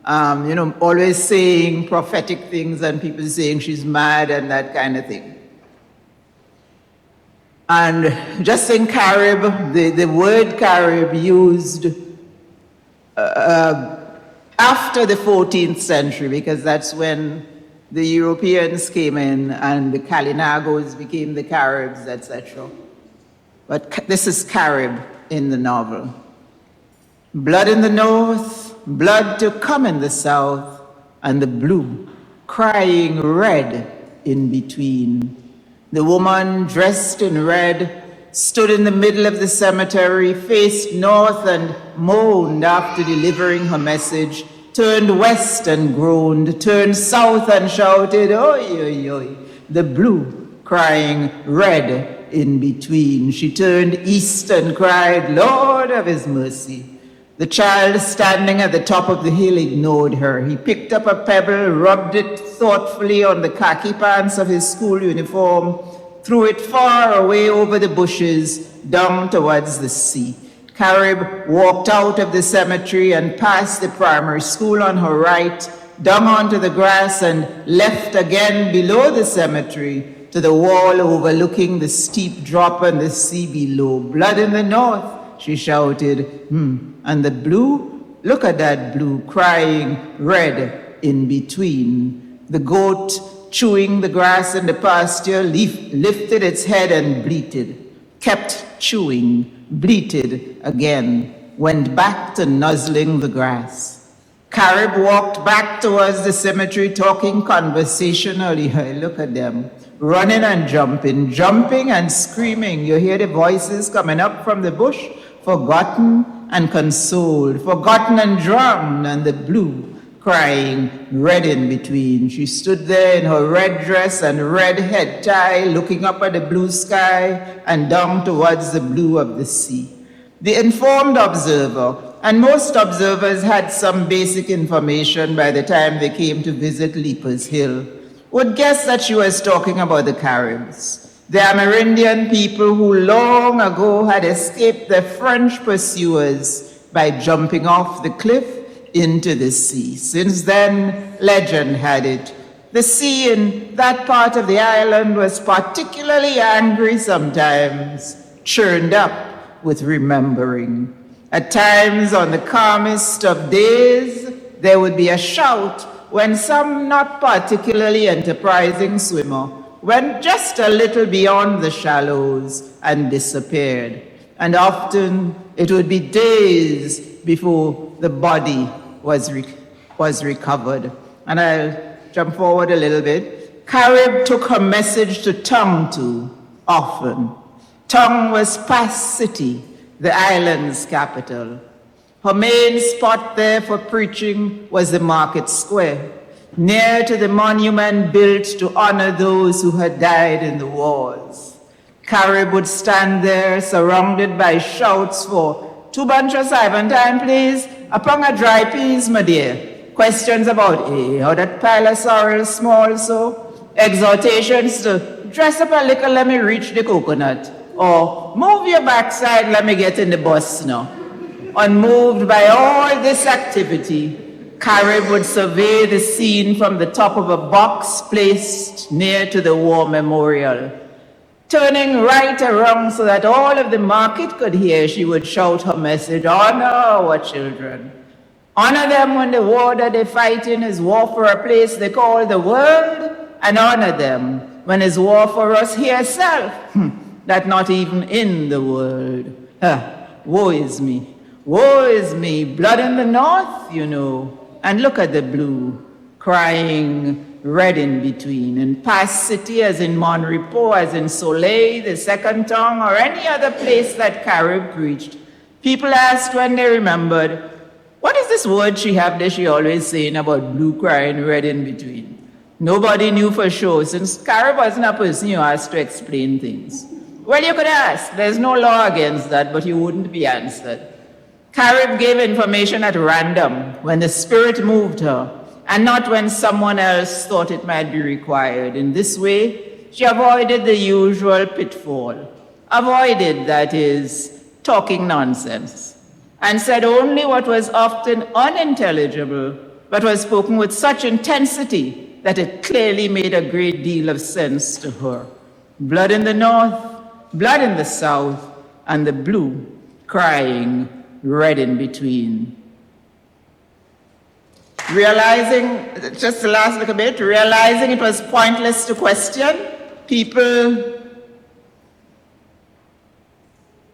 You know, always saying prophetic things and people saying she's mad and that kind of thing. And just in Carib, the word Carib used after the 14th century, because that's when the Europeans came in and the Kalinagos became the Caribs, etc. But this is Carib in the novel. Blood in the north, blood to come in the south, and the blue crying red in between. The woman dressed in red stood in the middle of the cemetery, faced north and moaned after delivering her message, turned west and groaned, turned south and shouted, oi, oi, oi, the blue crying red in between. She turned east and cried, Lord of his mercy. The child standing at the top of the hill ignored her. He picked up a pebble, rubbed it thoughtfully on the khaki pants of his school uniform, threw it far away over the bushes, down towards the sea. Carib walked out of the cemetery and past the primary school on her right, down onto the grass, and left again below the cemetery to the wall overlooking the steep drop and the sea below. Blood in the north, she shouted. And the blue, look at that blue, crying red in between. The goat, chewing the grass in the pasture, lifted its head and bleated, kept chewing, bleated again, went back to nuzzling the grass. Carib walked back towards the cemetery, talking conversationally. Look at them, running and jumping and screaming. You hear the voices coming up from the bush, forgotten and consoled, forgotten and drowned, and the blue crying red in between. She stood there in her red dress and red head tie, looking up at the blue sky and down towards the blue of the sea. The informed observer, and most observers had some basic information by the time they came to visit Leapers Hill, would guess that she was talking about the Caribs, the Amerindian people who long ago had escaped the French pursuers by jumping off the cliff into the sea. Since then, legend had it, The sea in that part of the island was particularly angry sometimes, churned up with remembering. At times, on the calmest of days, there would be a shout when some not particularly enterprising swimmer went just a little beyond the shallows and disappeared. And often it would be days before the body was recovered. And I'll jump forward a little bit. Carib took her message to Tongue too, often. Tongue was Pass City, the island's capital. Her main spot there for preaching was the market square, near to the monument built to honor those who had died in the wars. Carib would stand there surrounded by shouts for 2 bunches of Serpentine, please, upon a dry peas, my dear. Questions about, how that pile of sorrel small so? Exhortations to dress up a little, let me reach the coconut. Or move your backside, let me get in the bus now. Unmoved by all this activity, Carib would survey the scene from the top of a box placed near to the war memorial. Turning right around so that all of the market could hear, she would shout her message, honor our children. Honor them when the war that they're fighting is war for a place they call the world, and honor them when it's war for us here self, that not even in the world. Woe is me. Woe is me. Blood in the north, you know. And look at the blue, crying red in between. In Pass City, as in Mon Repos, as in Soleil, the Second Tongue, or any other place that Carib preached, people asked when they remembered, what is this word she have there she always saying about blue crying red in between? Nobody knew for sure, since Carib wasn't a person you asked to explain things. Well, you could ask. There's no law against that, but you wouldn't be answered. Carib gave information at random when the Spirit moved her, and not when someone else thought it might be required. In this way, she avoided the usual pitfall. Avoided, that is, talking nonsense, and said only what was often unintelligible, but was spoken with such intensity that it clearly made a great deal of sense to her. Blood in the north, blood in the south, and the blue crying red in between. Realizing, just the last little bit, realizing it was pointless to question, people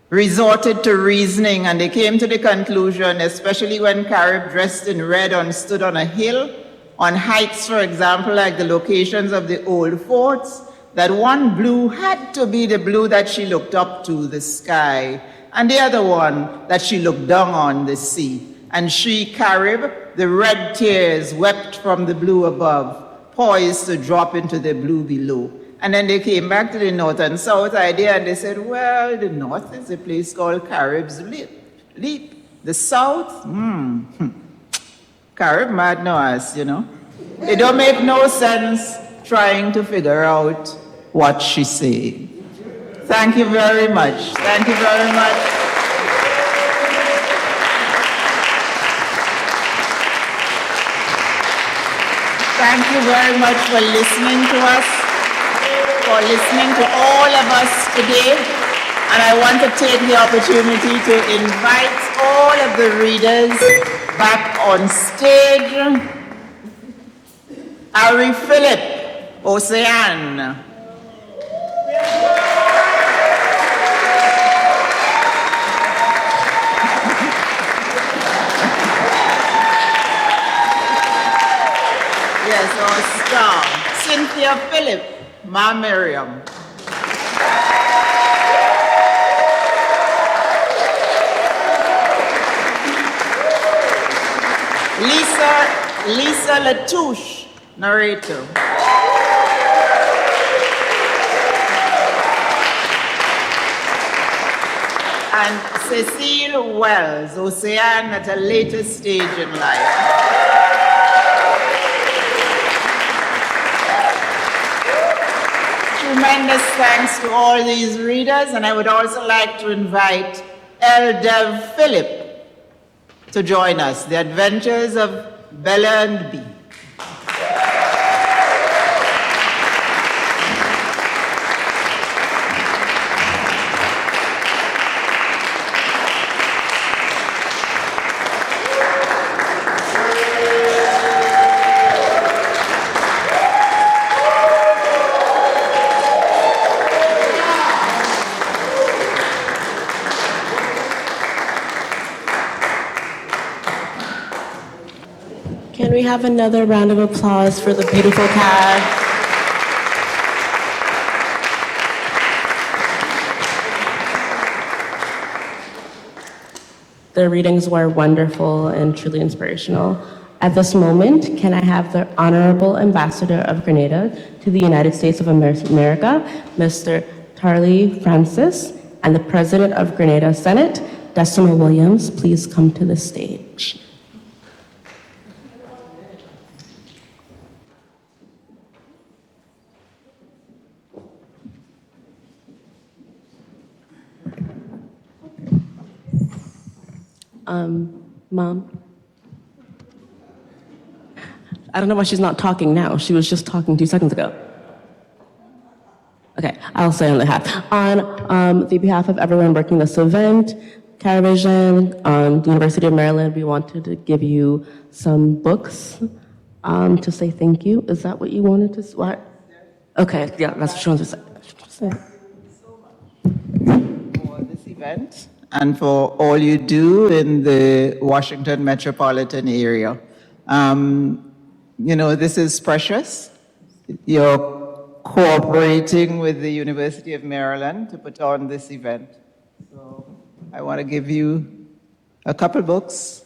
resorted to reasoning, and they came to the conclusion, especially when Carib dressed in red and stood on a hill, on heights, for example, like the locations of the old forts, that one blue had to be the blue that she looked up to, the sky, and the other one that she looked down on, the sea. And she, Carib, the red tears wept from the blue above, poised to drop into the blue below. And then they came back to the north and south idea, and they said, well, the north is a place called Carib's Leap. The south, Carib mad no ass, you know. It don't make no sense trying to figure out what she said. Thank you very much. Thank you very much. Thank you very much for listening to us, for listening to all of us today. And I want to take the opportunity to invite all of the readers back on stage. Ari Philip, Ocean. Yes, our star. Cynthia Phillip, Ma Miriam. Lisa Latouche, narrator. And Cecile Wells, Ocean at a later stage in life. Tremendous thanks to all these readers, and I would also like to invite L. Dev Philip to join us, The Adventures of Bella and Bee. we have another round of applause for the beautiful cast? Their readings were wonderful and truly inspirational. At this moment, can I have the Honorable Ambassador of Grenada to the United States of America, Mr. Tarly Francis, and the President of Grenada Senate, Decimal Williams, please come to the stage. Mom? I don't know why she's not talking now. She was just talking 2 seconds ago. Okay, I'll say on the behalf of everyone working this event, Caravision, the University of Maryland, we wanted to give you some books to say thank you. Is that what you wanted to say? What? Okay, yeah, that's what she wanted to say. For this event and for all you do in the Washington metropolitan area. This is precious. You're cooperating with the University of Maryland to put on this event. So I want to give you a couple books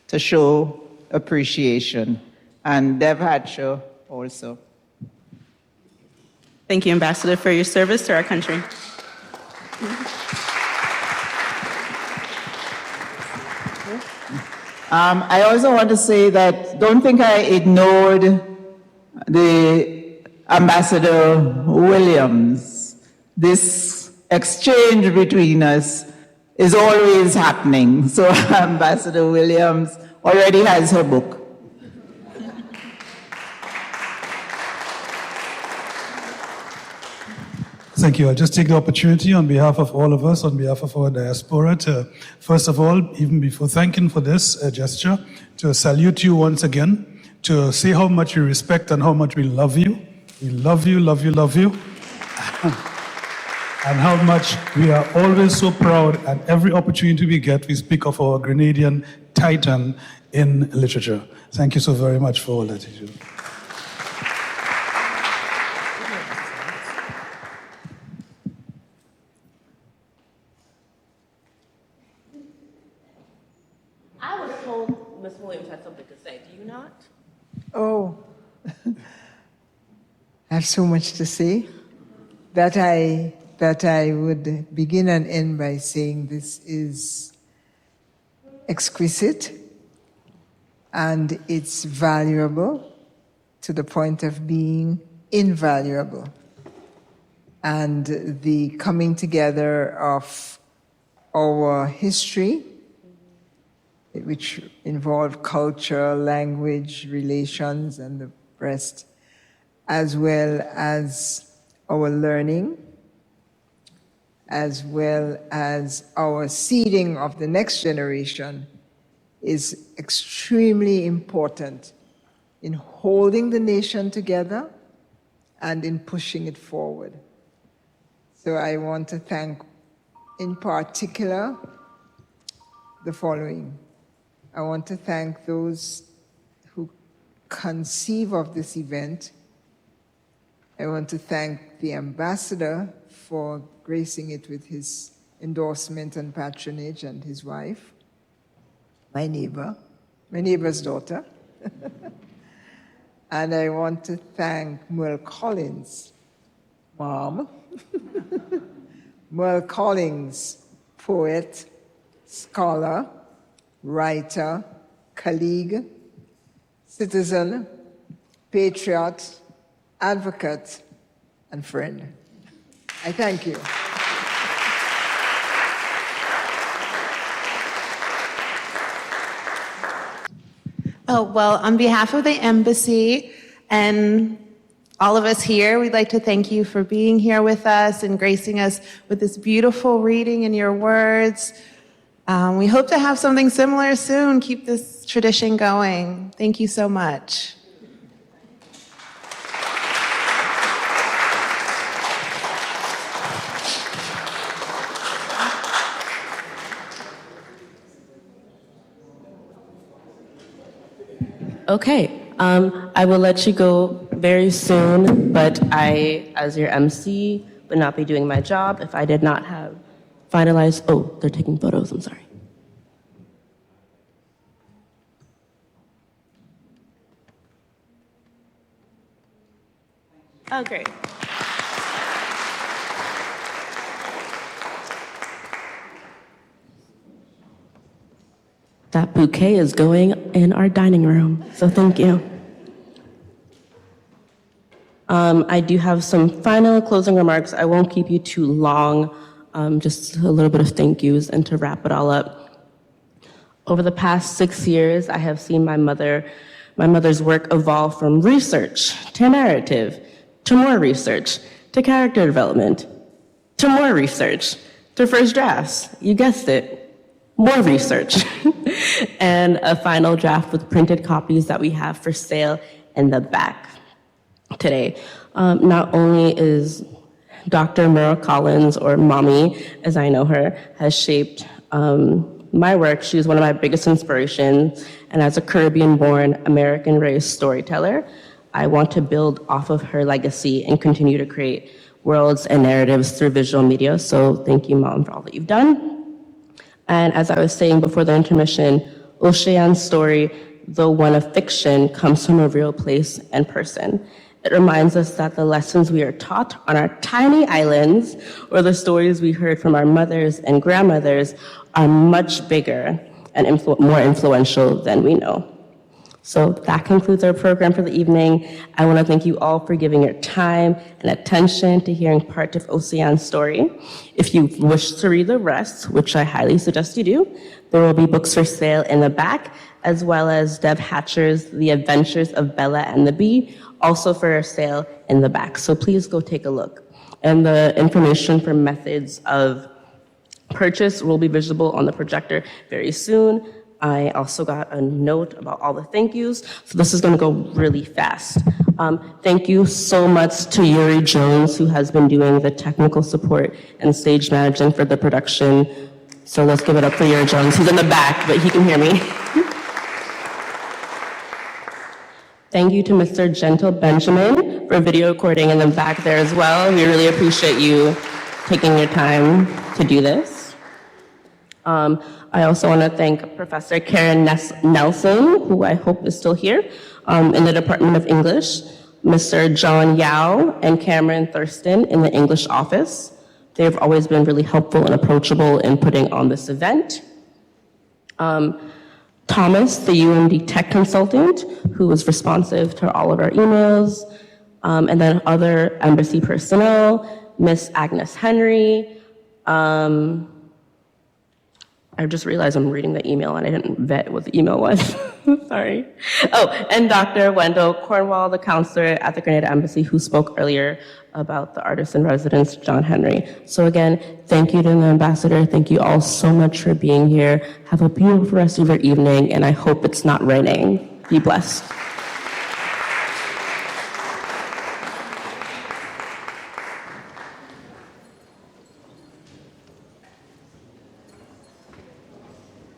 to show appreciation. And Dev Hatcher also. Thank you, Ambassador, for your service to our country. I also want to say that don't think I ignored the Ambassador Williams. This exchange between us is always happening. So Ambassador Williams already has her book. Thank you. I'll just take the opportunity on behalf of all of us, on behalf of our diaspora, to, first of all, even before thanking for this gesture, to salute you once again, to say how much we respect and how much we love you. We love you, love you, love you. And how much we are always so proud, and every opportunity we get, we speak of our Grenadian titan in literature. Thank you so very much for all that you do. Ms. Williams had something to say. Do you not? Oh, I have so much to say that I would begin and end by saying this is exquisite and it's valuable to the point of being invaluable. And the coming together of our history, which involve culture, language, relations, and the rest, as well as our learning, as well as our seeding of the next generation, is extremely important in holding the nation together and in pushing it forward. So I want to thank, in particular, the following. I want to thank those who conceive of this event. I want to thank the ambassador for gracing it with his endorsement and patronage, and his wife, my neighbor's daughter. And I want to thank MERLE Collins, Mom. MERLE Collins, poet, scholar, writer, colleague, citizen, patriot, advocate, and friend. I thank you. Oh, well, on behalf of the embassy and all of us here, we'd like to thank you for being here with us and gracing us with this beautiful reading in your words. We hope to have something similar soon. Keep this tradition going. Thank you so much. Okay, I will let you go very soon, but I, as your MC, would not be doing my job if I did not have finalized. Oh, they're taking photos, I'm sorry. Oh, great. That bouquet is going in our dining room, so thank you. I do have some final closing remarks. I won't keep you too long, just a little bit of thank yous and to wrap it all up. Over the past 6 years, I have seen my mother's work evolve from research to narrative, to more research, to character development, to more research, to first drafts. You guessed it. More research, and a final draft with printed copies that we have for sale in the back today. Not only is Dr. MERLE Collins, or Mommy, as I know her, has shaped my work. She is one of my biggest inspirations, and as a Caribbean-born, American-raised storyteller, I want to build off of her legacy and continue to create worlds and narratives through visual media. So thank you, Mom, for all that you've done. And as I was saying before the intermission, Ocean's story, though one of fiction, comes from a real place and person. It reminds us that the lessons we are taught on our tiny islands, or the stories we heard from our mothers and grandmothers, are much bigger and more influential than we know. So that concludes our program for the evening. I want to thank you all for giving your time and attention to hearing part of Ocean's story. If you wish to read the rest, which I highly suggest you do, there will be books for sale in the back, as well as Deb Hatcher's The Adventures of Bella and the Bee, also for sale in the back. So please go take a look. And the information for methods of purchase will be visible on the projector very soon. I also got a note about all the thank yous, so this is going to go really fast. Thank you so much to Yuri Jones, who has been doing the technical support and stage managing for the production. So let's give it up for Yuri Jones. He's in the back, but he can hear me. Thank you to Mr. Gentle Benjamin for video recording in the back there as well. We really appreciate you taking your time to do this. I also want to thank Professor Karen Nelson, who I hope is still here, in the Department of English, Mr. John Yao and Cameron Thurston in the English office. They've always been really helpful and approachable in putting on this event. Thomas, the UMD tech consultant, who was responsive to all of our emails, and then other embassy personnel, Miss Agnes Henry, I just realized I'm reading the email and I didn't vet what the email was. Sorry. Oh, and Dr. Wendell Cornwall, the counselor at the Grenada Embassy, who spoke earlier about the artist in residence, John Henry. So again, thank you to the ambassador. Thank you all so much for being here. Have a beautiful rest of your evening, and I hope it's not raining. Be blessed.